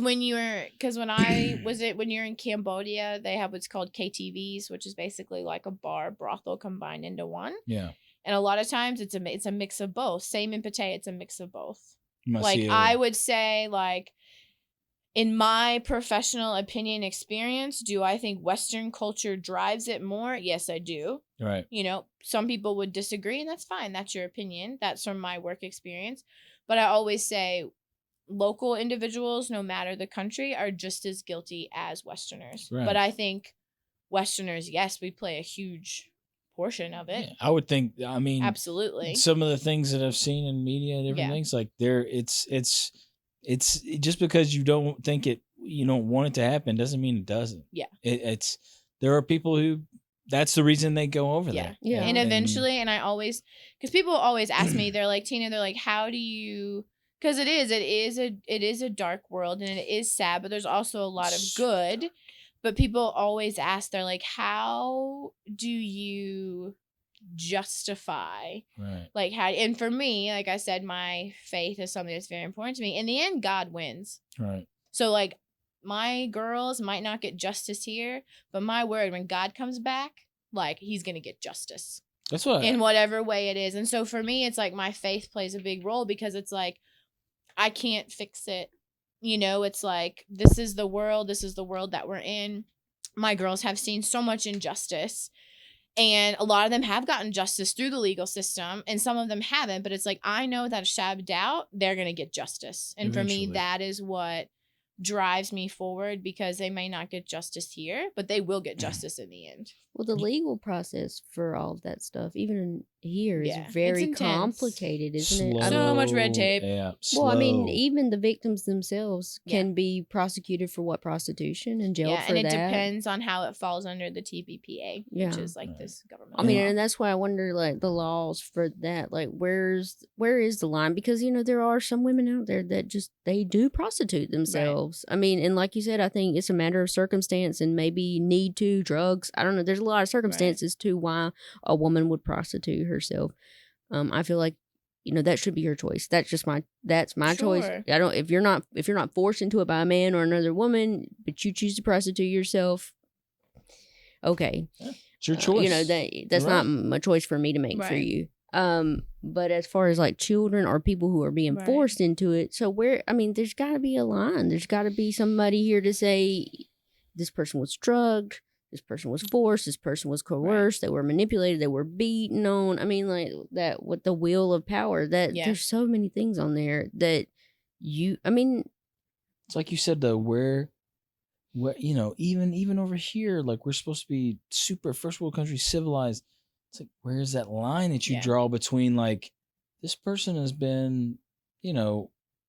when you're in Cambodia, they have what's called KTVs, which is basically like a bar brothel combined into one. Yeah. And a lot of times it's a mix of both. Same in Pattaya, it's a mix of both. You must Like, see I would say, like, in my professional opinion experience, do I think Western culture drives it more? Yes, I do. right. Some people would disagree, and that's fine. That's your opinion. That's from my work experience. But I always say local individuals, no matter the country, are just as guilty as Westerners. Right. But I think Westerners, yes, we play a huge portion of it. Yeah, I would think. I mean, Absolutely. some of the things that I've seen in media and different Yeah. things, like it's just because you don't think it, you don't want it to happen, doesn't mean it doesn't. Yeah. There are people who, that's the reason they go over Yeah. there. Yeah. And eventually, and I always, because people always ask me, they're like, Tina, they're like, how do you, because it is a dark world and it is sad, but there's also a lot of good. But people always ask, they're like, how do you justify, Right. like, how, and for me, like I said, my faith is something that's very important to me. In the end, God wins. Right. So, like, my girls might not get justice here, but my word, when God comes back, like, he's going to get justice That's what. in whatever way it is. And so for me, it's like my faith plays a big role, because it's like, I can't fix it. It's like, this is the world that we're in. My girls have seen so much injustice, and a lot of them have gotten justice through the legal system, and some of them haven't. But it's like, I know that a shadow of doubt, they're going to get justice. And for me, Eventually. that is what drives me forward, because they may not get justice here, but they will get justice in the end. Well, the legal process for all of that stuff, even in here, is Yeah, it's very intense. complicated, isn't it? So much red tape. Yeah. Well, I mean, slow. even the victims themselves Yeah. can be prosecuted for prostitution and jailed Yeah, for and it that. depends on how it falls under the TVPA, which Yeah. is like Right. this government. I mean, law. and that's why I wonder, like, the laws for that. Like, where is the line? Because there are some women out there that just, they do prostitute themselves. I mean, and like you said, I think it's a matter of circumstance and maybe need to, drugs. I don't know. There's a lot of circumstances to why a woman would prostitute herself. I feel like, that should be her choice. That's my choice. Sure. I don't, if you're not forced into it by a man or another woman, but you choose to prostitute yourself, okay. It's your choice. That's You're not right. a choice for me to make for Right. you. But as far as like children or people who are being Right. forced into it, so there's got to be a line. There's got to be somebody here to say, this person was drugged, this person was forced, this person was coerced, they were manipulated, they were beaten on. I mean, like that with the wheel of power. That Yeah. there's so many things on there that It's like you said, though, where even over here, like, we're supposed to be super first world country, civilized. It's like, where's that line that you Yeah. draw between, like, this person has been,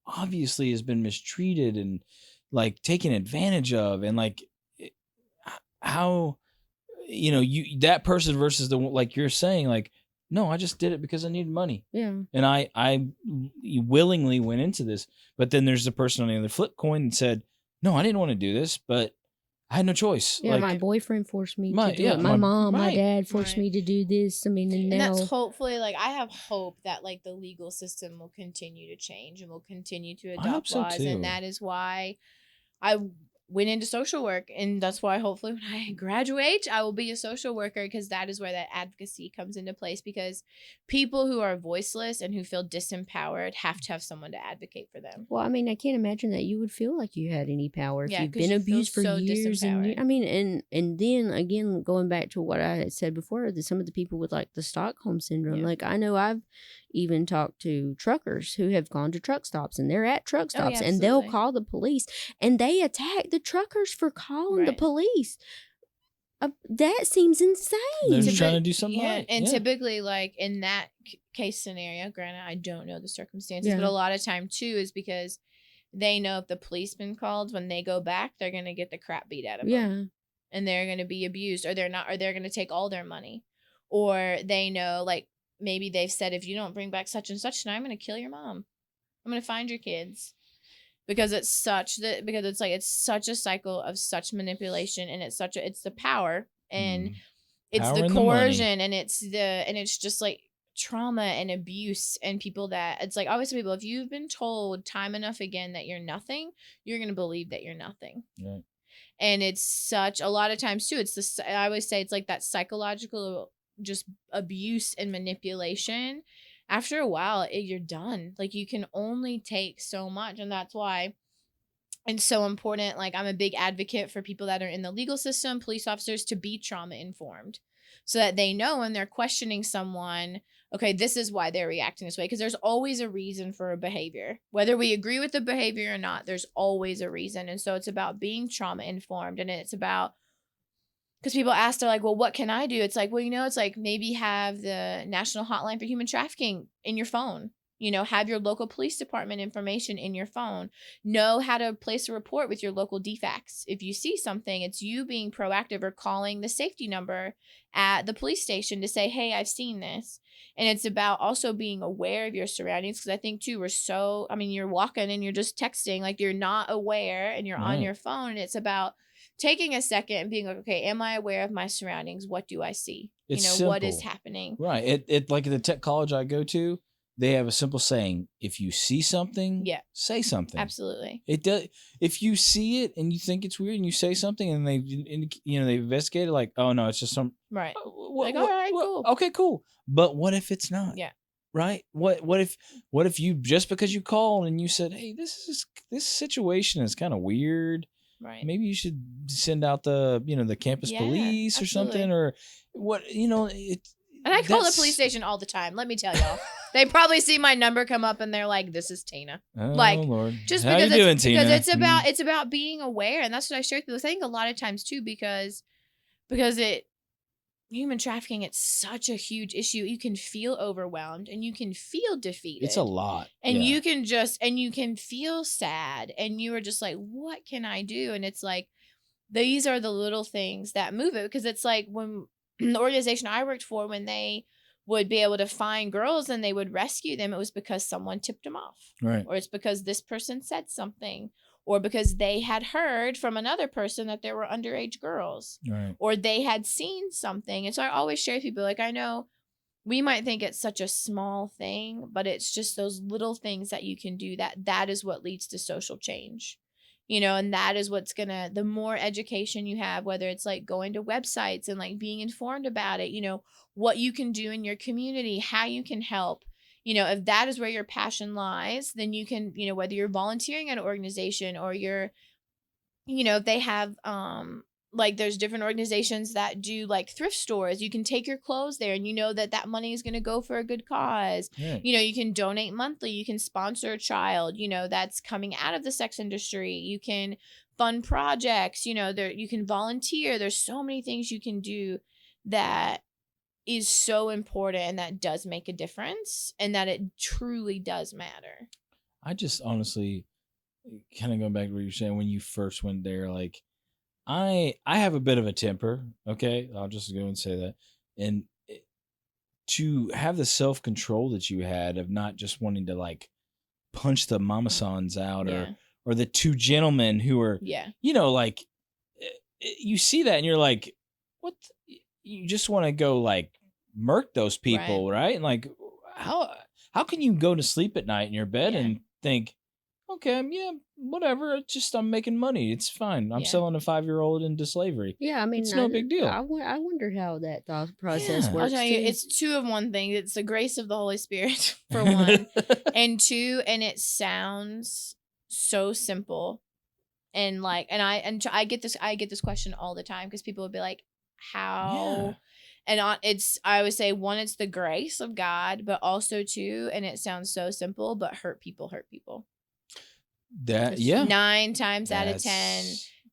obviously has been mistreated and, like, taken advantage of, and, like, how, you that person versus the, like you're saying, like, no, I just did it because I needed money. Yeah. And I willingly went into this. But then there's the person on the other flip coin and said, no, I didn't want to do this, but I had no choice. Yeah, like, my boyfriend forced me to do it. my My right. dad forced me to do this. I mean, and And now that's hopefully, like, I have hope that, like, the legal system will continue to change and will continue to I hope adopt so, laws. too. And that is why I went into social work. And that's why hopefully when I graduate, I will be a social worker, because that is where that advocacy comes into place. Because people who are voiceless and who feel disempowered have to have someone to advocate for them. well, I mean, I can't imagine that you would feel like you had any power if Yeah, you've 'cause been you feel abused for so years and disempowered. I mean, and then again, going back to what I had said before, that some of the people with like the Stockholm syndrome, Yeah. like I know I've even talked to truckers who have gone to truck stops and they're at truck Oh, yeah, stops and they'll absolutely. call the police and they attack the truckers for calling the Right. police. That seems insane. They're just trying to do something Yeah, right. and Yeah. typically, like, in that case scenario, granted, I don't know the circumstances, but Yeah. a lot of time too is because they know if the police been called, when they go back, they're gonna get the crap beat out of them, Yeah. and they're gonna be abused, or they're gonna take all their money, or they know, like, maybe they've said, if you don't bring back such and such, now I'm gonna kill your mom, I'm gonna find your kids. Because it's such a cycle of such manipulation, and it's the power, and it's Power the and the money. coercion, and it's just like trauma and abuse, and people that, it's like, I always tell people, if you've been told time enough again that you're nothing, you're gonna believe that you're nothing. Right. And it's such a lot of times too, I always say it's like that psychological just abuse and manipulation. After a while, you're done. Like, you can only take so much, and that's why it's so important. Like, I'm a big advocate for people that are in the legal system, police officers, to be trauma informed, so that they know when they're questioning someone, okay, this is why they're reacting this way. Because there's always a reason for a behavior. Whether we agree with the behavior or not, there's always a reason. And so it's about being trauma informed. And it's about, because people ask, they're like, well, what can I do? It's like, well, it's like, maybe have the National Hotline for Human Trafficking in your phone. Have your local police department information in your phone. Know how to place a report with your local DFACs. If you see something, it's you being proactive or calling the safety number at the police station to say, hey, I've seen this. And it's about also being aware of your surroundings, because I think too, you're walking and you're just texting, like, you're not aware, and you're on your phone. And it's about taking a second and being like, okay, am I aware of my surroundings? What do I see? It's What is simple. happening? Right. It like at the tech college I go to, they have a simple saying: if you see something, say something. Absolutely. It does. If you see it and you think it's weird and you say something, and they investigate it, like, oh no, it's just some right. All right, cool. Okay, cool. But what if it's not? Yeah. Right. What if you, just because you called and you said, hey, this situation is kind of weird. Right. Maybe you should send out the campus police or something, or what, And I call the police station all the time. Let me tell y'all. They probably see my number come up and they're like, this is Tina. Oh, like, Lord. Just How because you doing, Tina? Because it's about being aware. And that's what I share with people. I think a lot of times too, because human trafficking, it's such a huge issue. You can feel overwhelmed and you can feel defeated. It's a lot. And you can feel sad, and you are just like, what can I do? And it's like, these are the little things that move it. Because it's like, when the organization I worked for, when they would be able to find girls and they would rescue them, it was because someone tipped them off. Right. Or it's because this person said something, or because they had heard from another person that there were underage girls. Right. Or they had seen something. And so I always share with people, like, I know we might think it's such a small thing, but it's just those little things that you can do that is what leads to social change. And that is what's gonna, the more education you have, whether it's like going to websites and like being informed about it, what you can do in your community, how you can help, if that is where your passion lies, then you can, whether you're volunteering at an organization, or you're, if they have, like, there's different organizations that do like thrift stores, you can take your clothes there, and that money is going to go for a good cause. Right. You can donate monthly, you can sponsor a child, that's coming out of the sex industry, you can fund projects, you can volunteer. There's so many things you can do that is so important, and that does make a difference, and that it truly does matter. I just honestly, kind of going back to what you're saying, when you first went there, like, I have a bit of a temper. Okay, I'll just go and say that. And to have the self control that you had of not just wanting to like punch the mama sons out, Yeah. or the two gentlemen who are, Yeah. like you see that and you're like, what? You just want to go like murk those people, right? And like, how can you go to sleep at night in your bed and think, okay, yeah, whatever. It's just I'm making money. It's fine. I'm selling a 5-year-old into slavery. Yeah, I mean, it's no big deal. I wonder how that thought process works. I'll tell you, it's two of one thing. It's the grace of the Holy Spirit for one, and two, and it sounds so simple, and like, and I get this question all the time because people would be like, how. Yeah. And I would say, one, it's the grace of God, but also two, and it sounds so simple, but hurt people. That 9 times out of 10,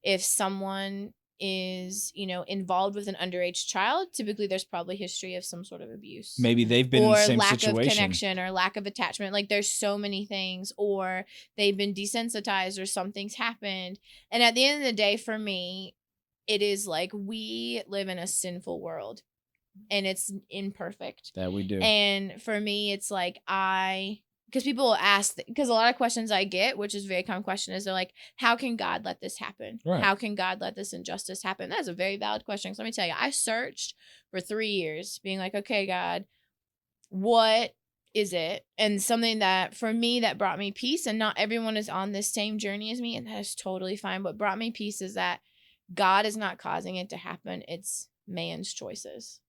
if someone is, involved with an underage child, typically there's probably history of some sort of abuse. Maybe they've been in the same situation. Or lack of connection or lack of attachment. Like there's so many things, or they've been desensitized or something's happened. And at the end of the day, for me, it is like we live in a sinful world. And it's imperfect. That we do. And for me, it's like because people will ask, because a lot of questions I get, which is a very common question, is they're like, how can God let this happen? Right. How can God let this injustice happen? That's a very valid question. So let me tell you, I searched for 3 years being like, okay, God, what is it? And something that for me that brought me peace, and not everyone is on this same journey as me, and that is totally fine. What brought me peace is that God is not causing it to happen. It's man's choices.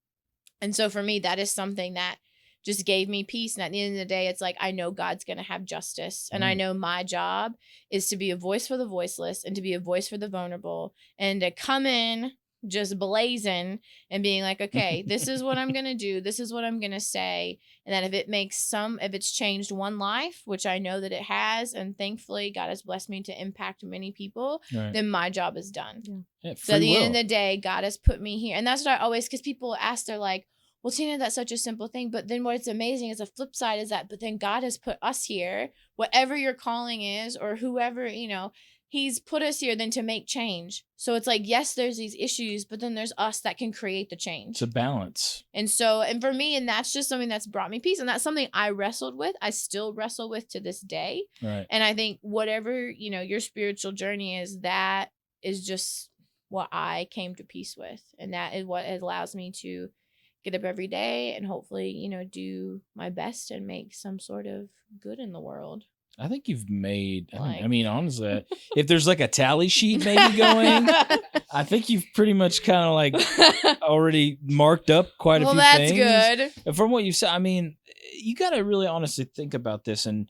And so for me, that is something that just gave me peace. And at the end of the day, it's like, I know God's going to have justice. And I know my job is to be a voice for the voiceless and to be a voice for the vulnerable, and to come in just blazing and being like, okay, this is what I'm going to do. This is what I'm going to say. And that if it's changed one life, which I know that it has, and thankfully God has blessed me to impact many people, then my job is done. Yeah, so at the end of the day, God has put me here. And that's what I always, because people ask, they're like, well, Tina, that's such a simple thing. But then what's amazing is the flip side is that, but then God has put us here, whatever your calling is, or whoever, He's put us here then to make change. So it's like, yes, there's these issues, but then there's us that can create the change. It's a balance. And for me, and that's just something that's brought me peace. And that's something I wrestled with. I still wrestle with to this day. Right. And I think whatever, your spiritual journey is, that is just what I came to peace with. And that is what allows me to get up every day and hopefully, do my best and make some sort of good in the world. I think you've made, I mean, honestly, if there's like a tally sheet maybe going, I think you've pretty much kind of like already marked up quite a few things. Well, that's good. And from what you've said, I mean, you got to really honestly think about this and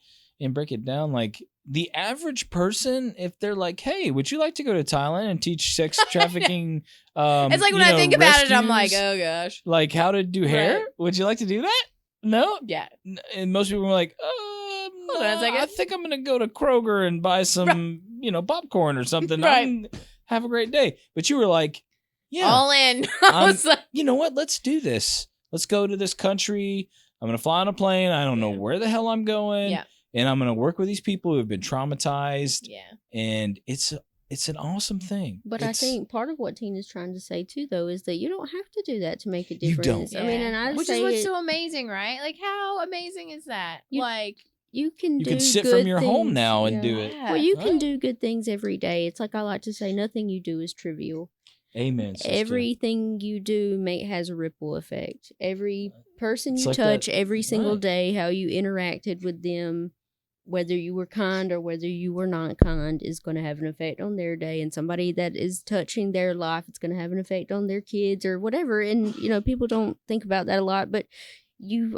break it down. Like the average person, if they're like, hey, would you like to go to Thailand and teach sex trafficking? It's like when I think about it, I'm like, oh gosh. Like how to do hair? Right. Would you like to do that? No? Yeah. And most people are like, I think I'm going to go to Kroger and buy some, popcorn or something. Right. Have a great day. But you were like, yeah. All in. I was like, you know what? Let's do this. Let's go to this country. I'm going to fly on a plane. I don't know where the hell I'm going. Yeah. And I'm going to work with these people who have been traumatized. Yeah. And it's an awesome thing. But I think part of what Tina's trying to say too, though, is that you don't have to do that to make a difference. You don't. Yeah. I mean, and which is what's so amazing, right? Like, how amazing is that? You can sit from your home now and do it. Well, you can do good things every day. It's like I like to say, nothing you do is trivial. Amen, sister. Everything you do has a ripple effect. Every person you touch every single day, how you interacted with them, whether you were kind or whether you were not kind, is going to have an effect on their day. And somebody that is touching their life, it's going to have an effect on their kids or whatever. And, people don't think about that a lot, but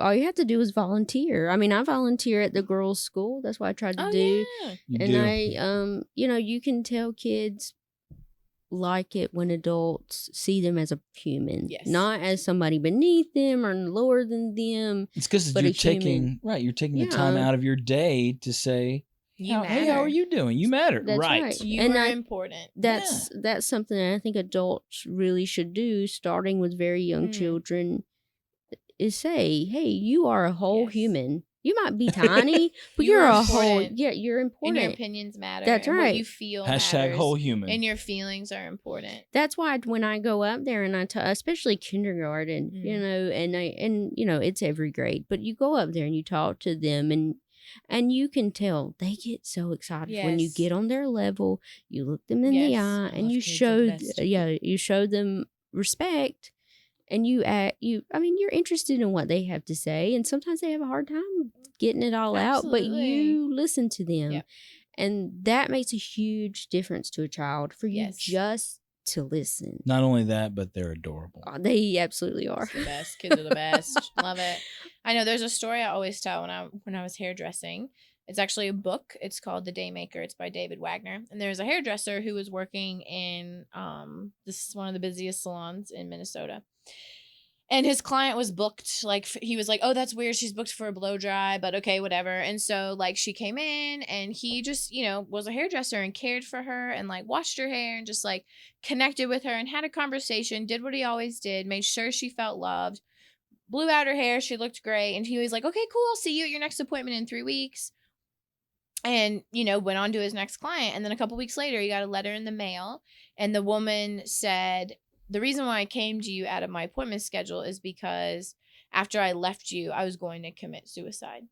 all you have to do is volunteer. I mean, I volunteer at the girls' school. That's what I tried to do. Yeah. And you can tell kids like it when adults see them as a human, not as somebody beneath them or lower than them. It's because you're taking the time out of your day to say, hey, how are you doing? You matter. That's right. You are important. That's something that I think adults really should do, starting with very young children, is say, hey, you are a whole human. You might be tiny, but You you're are a whole. important. Yeah, you're And important. your opinions matter. That's and right. What you feel Hashtag matters, whole human. and your feelings are important. That's why when I go up there and especially kindergarten, and it's every grade, but you go up there and you talk to them and you can tell they get so excited when you Yes. get on their level. You look them in the Yes. eye I and love you kids, they're the best. you show them respect. And you're interested in what they have to say. And sometimes they have a hard time getting it all out, but Absolutely. you listen to them. Yep. And that makes a huge difference to a child for you Yes. just to listen. Not only that, but they're adorable. Oh, they absolutely are. It's the best. Kids are the best. Love it. I know there's a story I always tell when I was hairdressing. It's actually a book. It's called The Daymaker. It's by David Wagner. And there's a hairdresser who was working in this is one of the busiest salons in Minnesota. And his client was booked, like, he was like, oh, that's weird. She's booked for a blow dry, but okay, whatever. And so, like, she came in and he just, was a hairdresser and cared for her and, like, washed her hair and just, like, connected with her and had a conversation, did what he always did, made sure she felt loved, blew out her hair. She looked great. And he was like, okay, cool. I'll see you at your next appointment in 3 weeks. And, went on to his next client. And then a couple weeks later, he got a letter in the mail. And the woman said, the reason why I came to you out of my appointment schedule is because after I left you, I was going to commit suicide.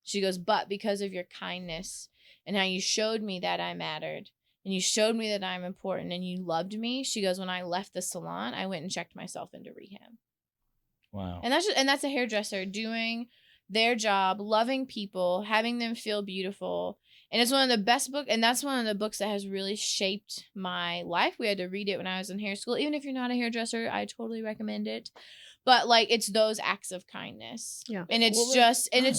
She goes, but because of your kindness and how you showed me that I mattered and you showed me that I'm important and you loved me. She goes, when I left the salon, I went and checked myself into rehab. Wow. And that's a hairdresser doing their job, loving people, having them feel beautiful. And it's one of the best books, and that's one of the books that has really shaped my life. We had to read it when I was in hair school. Even if you're not a hairdresser, I totally recommend it. But, like, it's those acts of kindness. Yeah. And it's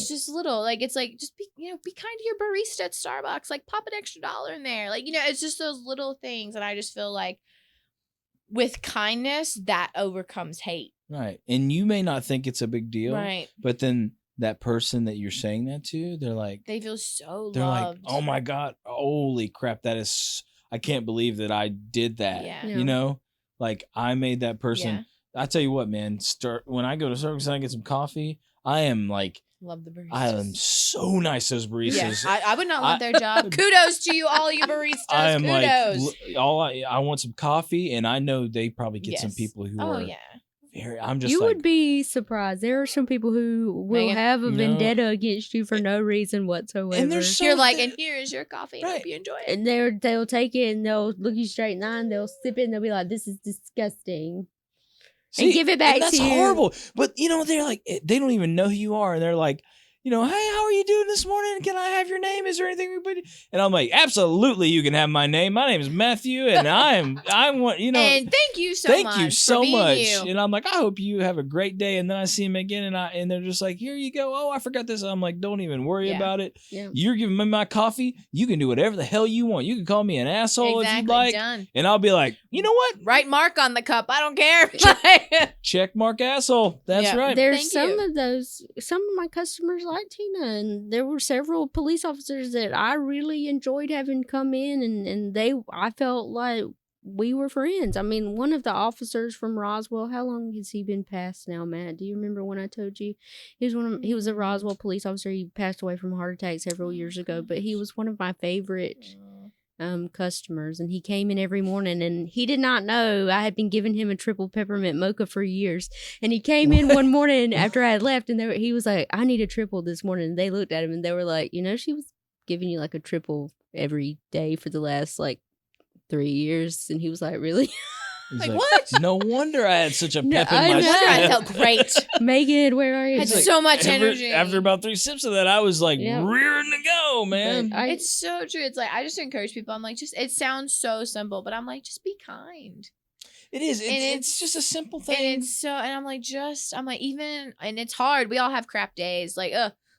just little. Like, it's like, just be kind to your barista at Starbucks. Like, pop an extra $1 in there. Like, it's just those little things. And I just feel like with kindness, that overcomes hate. Right. And you may not think it's a big deal. Right. But then that person that you're saying that to, they're like, they feel so they're loved. like, oh my God, holy crap, I can't believe that I did that. Yeah. Like I made that person. Yeah. I tell you what, man, when I go to Starbucks and I get some coffee, I am like, love the baristas. I am so nice, those baristas. Yeah, I would not want their job. Kudos to you, all you baristas. I am Kudos. like, I want some coffee, and I know they probably get some people who are. Yeah. I'm just. You would be surprised. There are some people who will have a vendetta against you for no reason whatsoever. And you're like, and here is your coffee. Right. Hope you enjoy it. And they'll take it and they'll look you straight in the eye and they'll sip it and they'll be like, "This is disgusting." See, and give it back to you. That's horrible. But they're like, they don't even know who you are, and they're like, hey, how are you doing this morning? Can I have your name? Is there anything we put? And I'm like, absolutely, you can have my name. My name is Matthew, and I want. And thank you so much. Thank you so much. You. And I'm like, I hope you have a great day. And then I see them again, and they're just like, here you go. Oh, I forgot this. I'm like, don't even worry about it. Yeah. You're giving me my coffee. You can do whatever the hell you want. You can call me an asshole if you'd like. Done. And I'll be like, you know what? Write mark on the cup. I don't care. Check mark asshole. That's right. There's some of my customers like Tina, and there were several police officers that I really enjoyed having come in, and I felt like we were friends. I mean, one of the officers from Roswell, how long has he been passed now, Matt? Do you remember when I told you? He was a Roswell police officer. He passed away from a heart attack several years ago, but he was one of my favorite customers, and he came in every morning, and he did not know I had been giving him a triple peppermint mocha for years. And he came in one morning after I had left, and he was like, I need a triple this morning. And they looked at him and they were like, she was giving you like a triple every day for the last like 3 years. And he was like, really? Like, what? No wonder I had such a pep in my wonder step. I felt great. Megan, where are you? I had so much energy. After about 3 sips of that, I was like rearing to go, man. It's so true. It's like, I just encourage people. I'm like, it sounds so simple, but I'm like, just be kind. It is. It's just a simple thing. And I'm like, even, and it's hard. We all have crap days. Like,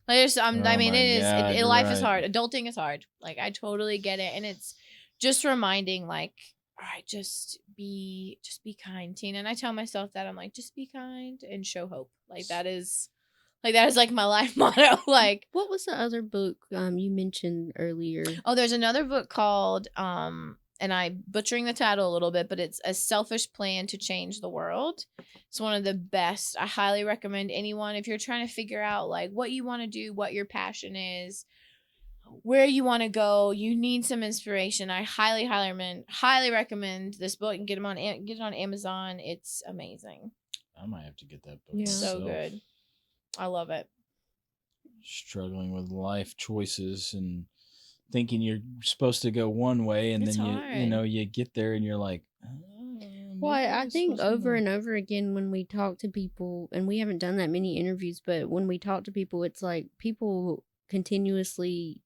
life is hard. Adulting is hard. Like, I totally get it. And it's just reminding, like, all right, just be kind, Tina. And I tell myself that I'm like, just be kind and show hope. Like that is like my life motto. Like, what was the other book you mentioned earlier? Oh, there's another book called and I'm butchering the title a little bit, but it's A Selfish Plan to Change the World. It's one of the best. I highly recommend anyone, if you're trying to figure out like what you want to do, what your passion is, where you want to go, you need some inspiration. I highly recommend this book, and get it on Amazon. It's amazing. I might have to get that book. Yeah. So myself. good. I love it. Struggling with life choices and thinking you're supposed to go one way, and It's then hard. you get there and you're like, Well, I think over and over again when we talk to people, and we haven't done that many interviews, but when we talk to people, it's like people continuously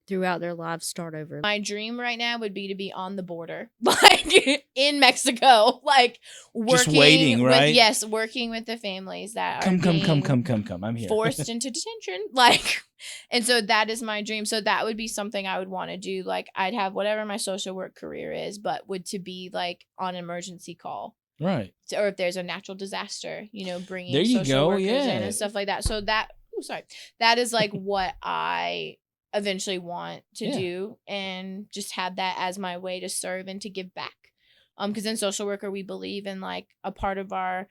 throughout their lives start over. My dream right now would be to be on the border, like in Mexico, like working, just waiting, right? Yes, working with the families that come. are I'm here. forced into detention, like, and so that is my dream. So that would be something I would want to do. Like, I'd have whatever my social work career is, but would to be like on emergency call, Right. or if there's a natural disaster, bringing There you social go, workers yeah. in and stuff like that. So that, that is like what I eventually want to do, and just have that as my way to serve and to give back. Because in social worker, we believe in like a part of our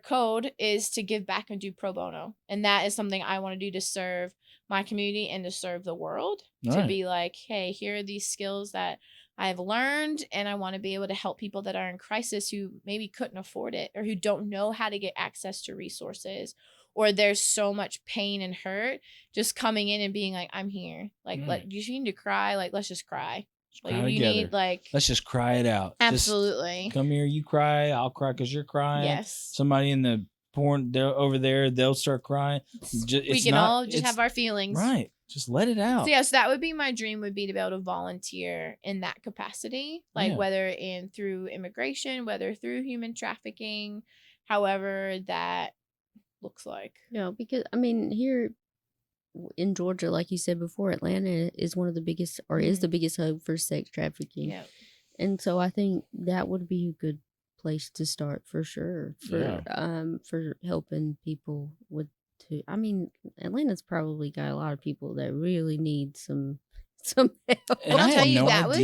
code is to give back and do pro bono, and that is something I want to do to serve my community and to serve the world. To be like, hey, here are these skills that I've learned, and I want to be able to help people that are in crisis who maybe couldn't afford it, or who don't know how to get access to resources, or there's so much pain and hurt. Just coming in and being like, I'm here. Like, you need to cry. Like, let's just cry. Like, cry you together. need like, let's just cry it out. Absolutely. Just come here, you cry, I'll cry because you're crying. Yes. Somebody in the porn, they're over there, they'll start crying. We can all just have our feelings. Right. Just let it out. So yes, that would be my dream, would be to be able to volunteer in that capacity, like whether through immigration, whether through human trafficking, however that looks like. Yeah, because I mean, here in Georgia, like you said before, Atlanta is one of the biggest, or is the biggest hub for sex trafficking. Yeah. And so I think that would be a good place to start for sure, for helping people with. I mean, Atlanta's probably got a lot of people that really need some help. And I'll tell you, that was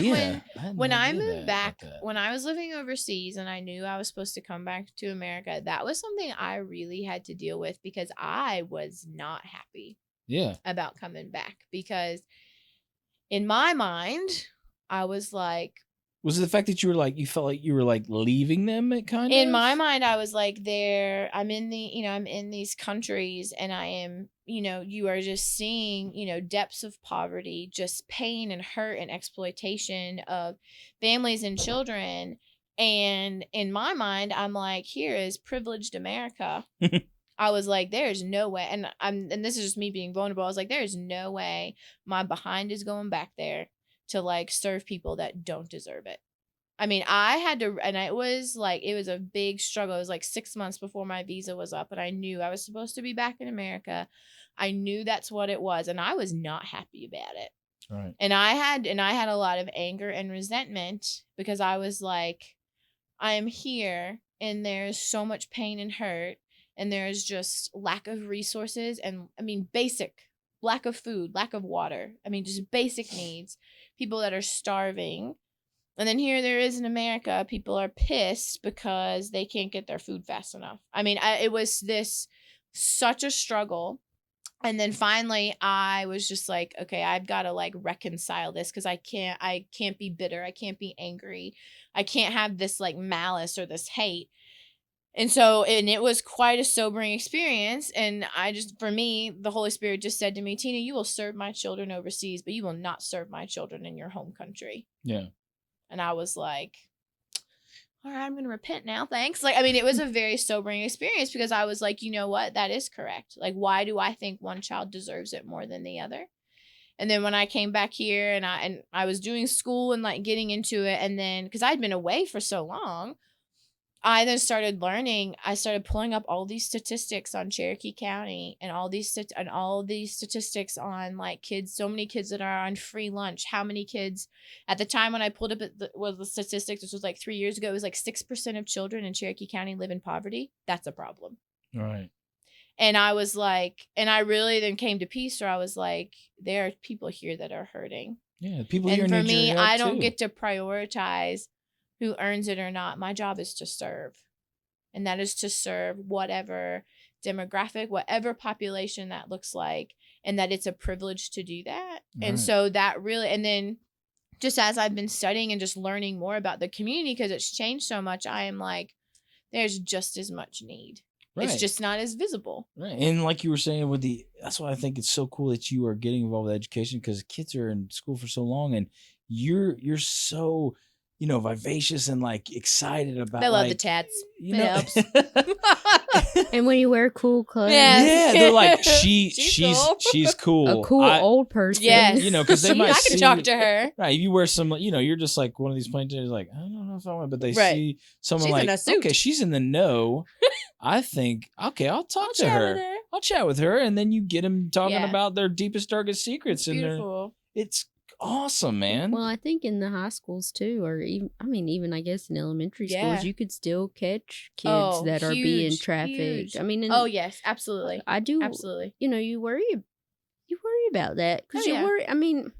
when I moved moved back, when I was living overseas and I knew I was supposed to come back to America, that was something I really had to deal with, because I was not happy about coming back, because in my mind, I was like, was it the fact that you felt like you were like leaving them? In my mind, I was like, I'm in these countries, and I am, you are just seeing, depths of poverty, just pain and hurt and exploitation of families and children. And in my mind, I'm like, here is privileged America. I was like, there's no way. And this is just me being vulnerable. I was like, there's no way my behind is going back there to like serve people that don't deserve it. I mean, I had to, and it was a big struggle. It was like 6 months before my visa was up, and I knew I was supposed to be back in America. I knew that's what it was, and I was not happy about it. Right. And I had a lot of anger and resentment, because I was like, I am here, and there's so much pain and hurt, and there's just lack of resources, and I mean, basic lack of food, lack of water. I mean, just basic needs. People that are starving. And then here there is in America, people are pissed because they can't get their food fast enough. I mean, it was such a struggle. And then finally I was just like, okay, I've got to like reconcile this, because I can't be bitter. I can't be angry. I can't have this like malice or this hate. And it was quite a sobering experience. And for me, the Holy Spirit just said to me, Tina, you will serve my children overseas, but you will not serve my children in your home country. Yeah. And I was like, all right, I'm going to repent now. Thanks. Like, I mean, it was a very sobering experience, because I was like, you know what? That is correct. Like, why do I think one child deserves it more than the other? And then when I came back here and I was doing school and like getting into it, and then because I'd been away for so long, I then started learning. I started pulling up all these statistics on Cherokee County, and all these statistics on like kids. So many kids that are on free lunch. How many kids at the time when I pulled up the statistics? This was like 3 years ago. It was like 6% of children in Cherokee County live in poverty. That's a problem. Right. And I was like, and I really then came to peace where I was like, there are people here that are hurting. Yeah, people And here for need me, your help I don't too. get to prioritize who earns it or not. My job is to serve. And that is to serve whatever demographic, whatever population that looks like, and that it's a privilege to do that. And Right. so that really, and then just as I've been studying and just learning more about the community, because it's changed so much, I am like, there's just as much need. Right. It's just not as visible. Right. And like you were saying that's why I think it's so cool that you are getting involved with education, because kids are in school for so long and you're so, vivacious and like excited about They love the like, tats. you It know, helps. And when you wear cool clothes, Yes. yeah, they're like she's cool. she's cool. a cool old person. Yes. Because they might I see can talk to her. Right, if you wear some, you're just like one of these plain Janes, like I don't know if I want, but they Right. see someone She's like, in a suit. okay, she's in the know. I think, okay, I'll talk to chat her. with her. I'll chat with her, and then you get them talking Yeah. about their deepest, darkest secrets, It's and beautiful. it's awesome, man. Well, I think in the high schools too, or even I guess in elementary Yeah. schools, you could still catch kids that are being huge, trafficked. huge. I mean, and Oh yes, absolutely. I do. Absolutely. You worry about that because Oh, you yeah. worry. I mean,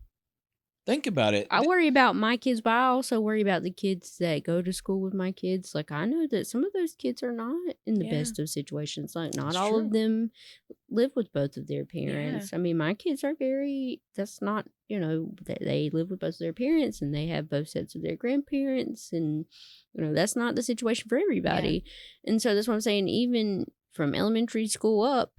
Think about it. I worry about my kids, but I also worry about the kids that go to school with my kids. Like, I know that some of those kids are not in the Yeah. best of situations. Like, not That's all true. of them live with both of their parents. I mean, my kids are that's not, they live with both of their parents and they have both sets of their grandparents. And, that's not the situation for everybody. And so that's what I'm saying. Even from elementary school up,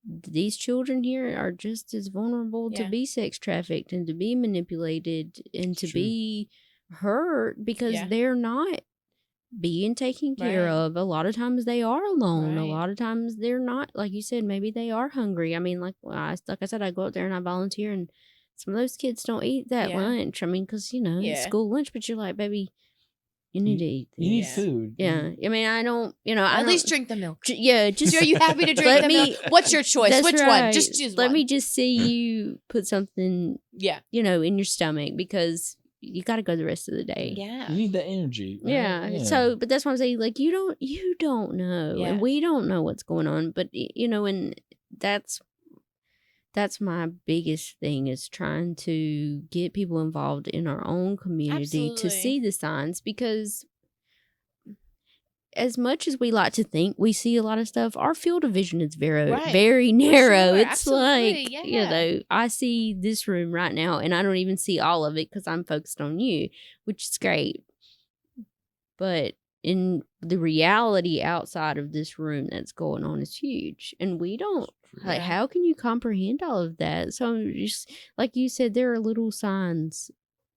these children here are just as vulnerable to Yeah. be sex trafficked and to be manipulated and to True. be hurt because Yeah. they're not being taken care Right. of. A lot of times they are alone. A Right. lot of times they're not, like you said, maybe they are hungry. I mean, like I said, I go up there and I volunteer, and some of those kids don't eat that Yeah. lunch. I mean, because, it's Yeah. school lunch, but you're like, baby, you need to eat this. You need Yeah. food. Yeah. I mean, I don't, I At don't, least drink the milk. yeah, just Are you happy to drink Let the me- milk? What's your choice? That's Which one? right. Just choose Let one. me just see you put something, Yeah. in your stomach, because you got to go the rest of the day. Yeah. You need that energy. Right? Yeah. So, but that's what I'm saying. Like, you don't know, Yeah. and we don't know what's going on. But and that's my biggest thing, is trying to get people involved in our own community to Absolutely. see the signs, because as much as we like to think we see a lot of stuff, our field of vision is very, Right. very narrow. sure. It's Absolutely. like, Yeah. I see this room right now and I don't even see all of it because I'm focused on you, which is great. But in the reality outside of this room that's going on is huge. And we don't, like, Yeah. how can you comprehend all of that? So just like you said, there are little signs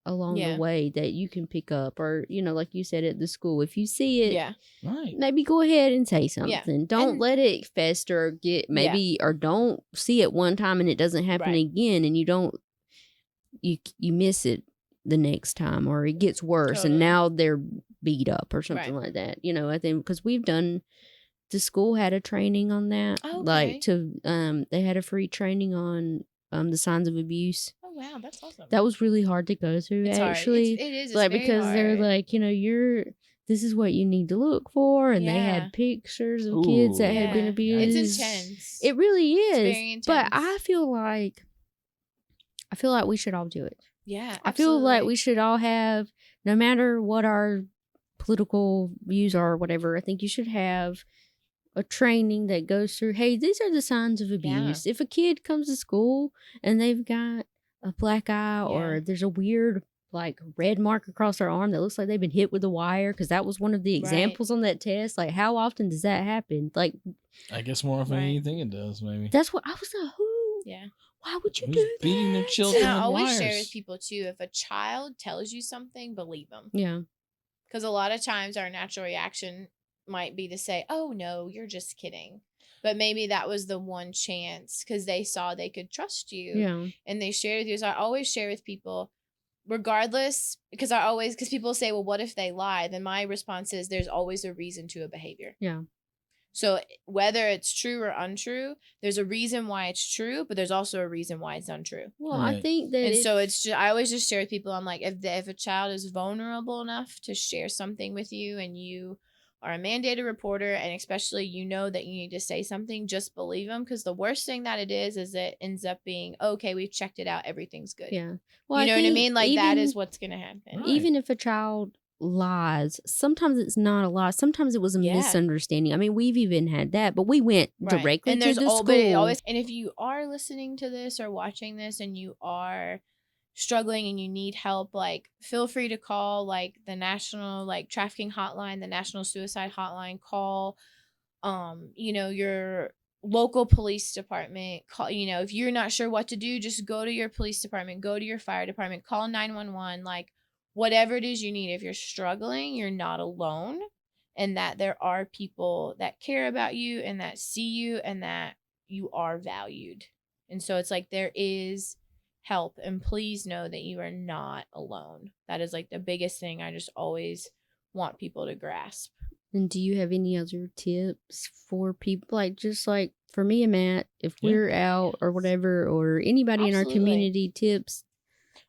along Yeah. the way that you can pick up, or like you said at the school, if you see it, Yeah. Right. maybe go ahead and say something. Don't And- let it fester, or or don't see it one time and it doesn't happen Right. again, and you miss it the next time, or it gets worse Totally. and now they're beat up or something Right. like that. I think because the school had a training on that. Oh, okay. Like they had a free training on the signs of abuse. Oh wow, that's awesome. That was really hard to go through, it's actually. hard. It is. It's Like, very because they're hard. like, this is what you need to look for, and they Yeah. had pictures of kids that had been Yeah. abused. It's intense. It really is. very But intense. I feel like we should all do it. Yeah. I feel like absolutely. we should all have, no matter what our political views are or whatever, I think you should have a training that goes through, hey, these are the signs of abuse. If a kid comes to school and they've got a black eye, or Yeah. there's a weird like red mark across their arm that looks like they've been hit with a wire, because that was one of the Right. examples on that test. Like, how often does that happen? Like, I guess more often than Right. you think it does, maybe. that's what I was like, who? Yeah. Why would you Who's do that? beating their children? And I with always share wires. with people too, if a child tells you something, believe them. Yeah. Because a lot of times our natural reaction might be to say, oh no, you're just kidding. But maybe that was the one chance because they saw they could trust you Yeah. and they shared with you. So I always share with people, regardless, because people say, well, what if they lie? Then my response is there's always a reason to a behavior. Yeah. So whether it's true or untrue, there's a reason why it's true, but there's also a reason why it's untrue. Well, I Right. think that And so it's just, I always just share with people, I'm like, if a child is vulnerable enough to share something with you and you are a mandated reporter, and especially you know that you need to say something, just believe them, because the worst thing that it is it ends up being, okay, we've checked it out, everything's good. Yeah. Well, you know what I think mean? Like that even- is what's gonna happen. Right. Even if a child lies, sometimes it's not a lie. Sometimes it was a Yeah. misunderstanding. I mean, we've even had that, but we went Right. directly and to there's the but it school. always, and if you are listening to this or watching this and you are struggling and you need help, like feel free to call like the national like trafficking hotline, the national suicide hotline. Call your local police department. Call, if you're not sure what to do, just go to your police department, go to your fire department, call 911, like whatever it is you need. If you're struggling, you're not alone, and that there are people that care about you and that see you and that you are valued. And so it's like there is help, and please know that you are not alone. That is like the biggest thing I just always want people to grasp. And do you have any other tips for people? Like, just like for me and Matt, if we're out or whatever, or anybody in our Absolutely. community, tips.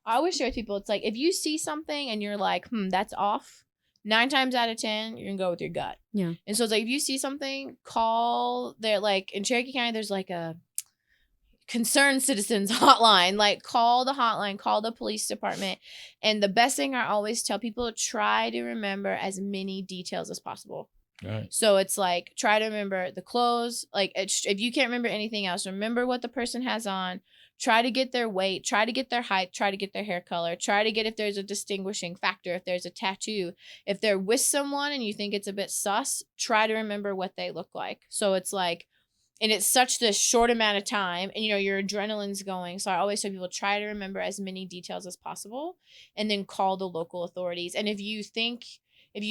I always share with people, it's like, if you see something and you're like, that's off, 9 times out of 10, you're going to go with your gut. Yeah. And so it's like, if you see something, call there, like in Cherokee County, there's like a concerned citizens hotline. Like call the hotline, call the police department. And the best thing I always tell people, try to remember as many details as possible. Right. So it's like, try to remember the clothes. Like if you can't remember anything else, remember what the person has on. Try to get their weight, try to get their height, try to get their hair color, try to get if there's a distinguishing factor, if there's a tattoo. If they're with someone and you think it's a bit sus, try to remember what they look like. So it's like, and it's such this short amount of time, and your adrenaline's going. So I always tell people, try to remember as many details as possible, and then call the local authorities. And if you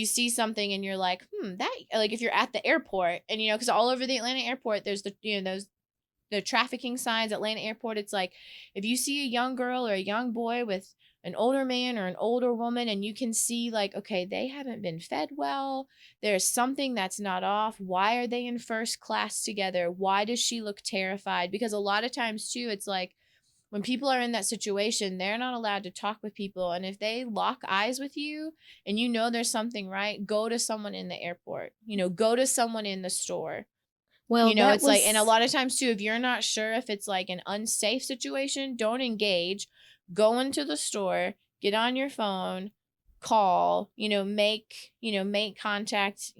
see something and you're like, that, like if you're at the airport and, because all over the Atlanta airport, there's the trafficking signs, Atlanta airport. It's like, if you see a young girl or a young boy with an older man or an older woman, and you can see like, okay, they haven't been fed well. There's something that's not off. Why are they in first class together? Why does she look terrified? Because a lot of times too, it's like when people are in that situation, they're not allowed to talk with people. And if they lock eyes with you and there's something right, go to someone in the airport, go to someone in the store. Well, It's like, and a lot of times too, if you're not sure if it's like an unsafe situation, don't engage. Go into the store, get on your phone, call, make contact,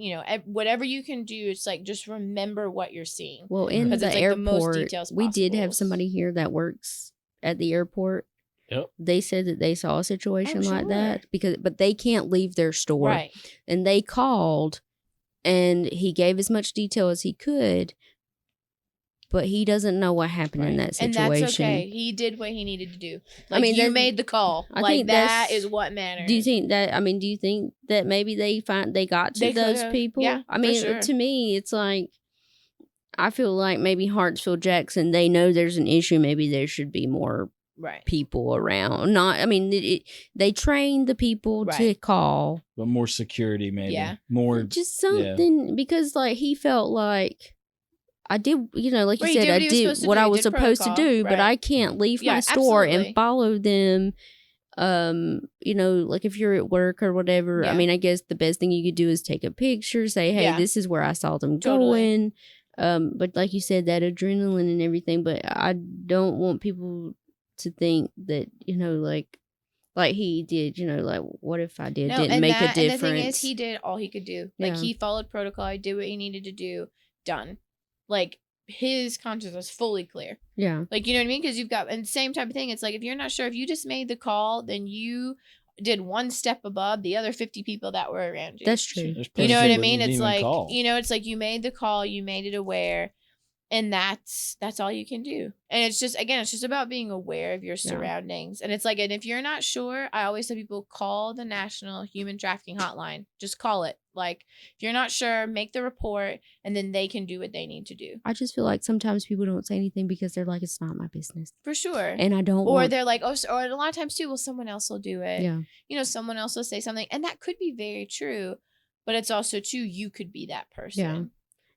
whatever you can do. It's like, just remember what you're seeing. Well, in the it's like the most airport, details we did have possible. somebody here that works at the airport. Yep. They said that they saw a situation like sure. that but they can't leave their store. Right. And they called, and he gave as much detail as he could, but he doesn't know what happened in that situation. And that's okay. He did what he needed to do. Like, I mean, you made the call. I like, think that is what matters. Do you think that maybe they got to those people? Yeah, I mean, for sure. To me, it's like, I feel like maybe Hartsville Jackson, they know there's an issue. Maybe there should be more people around. They train the people to call. But more security, maybe. Yeah. More. Just something, because like he felt like, I did, like you said, I did what I was supposed to do, but I can't leave my store and follow them. Like if you're at work or whatever, I mean, I guess the best thing you could do is take a picture, say, hey, this is where I saw them going. But like you said, that adrenaline and everything, but I don't want people to think that, like he did, like, what if I didn't make a difference? And the thing is, he did all he could do. Like, he followed protocol, he did what he needed to do, done. Like, his conscience was fully clear. Yeah. Like, you know what I mean? Because you've got, and same type of thing. It's like, if you're not sure, if you just made the call, then you did one step above the other 50 people that were around you. That's true. You know what I mean? It's like, it's like you made the call, you made it aware, and that's all you can do. And it's just, again, it's just about being aware of your surroundings. And it's like, and if you're not sure, I always tell people, call the National Human Trafficking Hotline. Just call it. Like, if you're not sure, make the report, and then they can do what they need to do. I just feel like sometimes people don't say anything because they're like, it's not my business. For sure. And I don't Or they're like, or a lot of times too, well, someone else will do it. Yeah. Someone else will say something. And that could be very true. But it's also too, you could be that person. Yeah.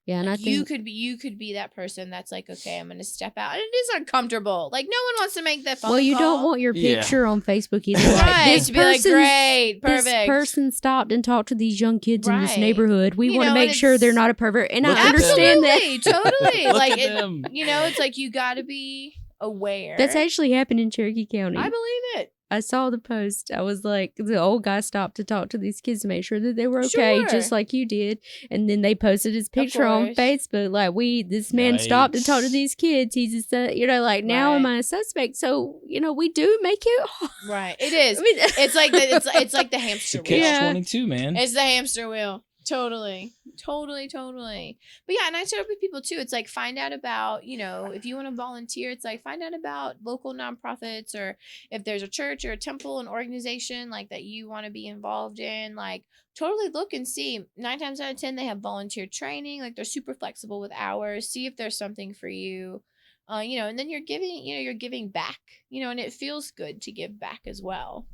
Yeah, and I you think could be that person that's like, okay, I'm gonna step out, and it is uncomfortable. Like no one wants to make that phone well, you call. don't want your Yeah. picture on Facebook either. Like, Right, this to be like, person's- great, This perfect. person stopped and talked to these young kids in this Right. neighborhood. We You want to know, make and sure they're it's- not a pervert. And Look I at them. understand that. Absolutely, totally. Look Like at it, them. it's like you got to be aware. That's actually happened in Cherokee County. I believe it. I saw the post. I was like, the old guy stopped to talk to these kids to make sure that they were okay, Sure. just like you did. And then they posted his picture on course. Facebook. Like, this man stopped to talk to Yikes. these kids. He's a son, like, now am I a suspect? So, we do make it hard. Right. It is. I mean, It's like it's like the hamster It's wheel. catch Yeah. 22, man. It's the hamster wheel. Totally. But yeah, and I share with people too. It's like find out about, if you want to volunteer, it's like find out about local nonprofits, or if there's a church or a temple, an organization like that you want to be involved in, like totally look and see. 9 times out of 10 they have volunteer training, like they're super flexible with hours. See if there's something for you. And then you're giving back, and it feels good to give back as well.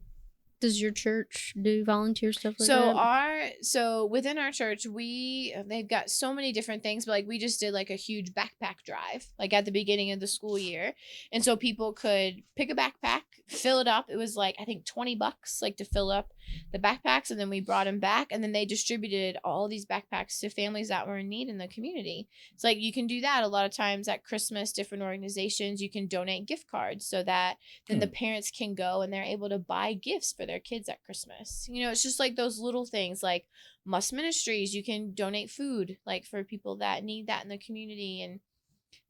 does your church do volunteer stuff like that? So within our church, they've got so many different things, but like we just did like a huge backpack drive, like at the beginning of the school year. And so people could pick a backpack, fill it up. It was like, I think $20 like to fill up the backpacks. And then we brought them back, and then they distributed all these backpacks to families that were in need in the community. It's like, you can do that a lot of times at Christmas, different organizations, you can donate gift cards so that then the parents can go and they're able to buy gifts for their kids at Christmas. It's just like those little things, like Must Ministries, you can donate food like for people that need that in the community. And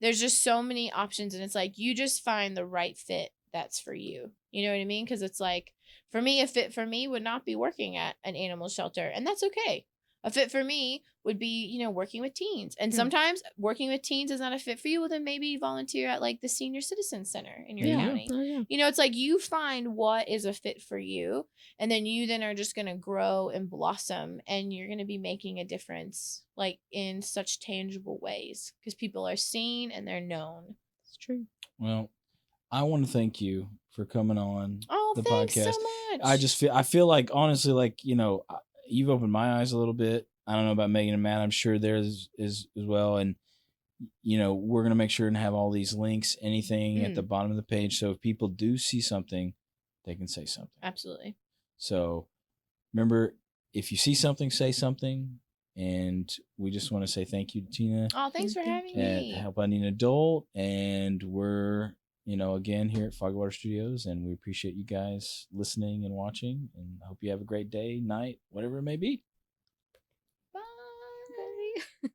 there's just so many options, and it's like you just find the right fit that's for you. You know what I mean? Because it's like, for me, a fit for me would not be working at an animal shelter, and that's okay. A fit for me would be, working with teens. And sometimes working with teens is not a fit for you. Well, then maybe volunteer at like the senior citizen center in your county. Oh, yeah. It's like you find what is a fit for you, and then you then are just going to grow and blossom, and you're going to be making a difference like in such tangible ways because people are seen and they're known. It's true. Well, I want to thank you for coming on the Thanks podcast. so much. I feel like, honestly, like, you've opened my eyes a little bit. I don't know about Megan and Matt. I'm sure theirs is as well. And, we're going to make sure and have all these links, anything at the bottom of the page. So if people do see something, they can say something. Absolutely. So remember, if you see something, say something. And we just want to say thank you to Tina. Oh, thanks for having at me. Help I Need an Adult. And we're, again here at Fogwater Studios, and we appreciate you guys listening and watching, and I hope you have a great day, night, whatever it may be. Bye.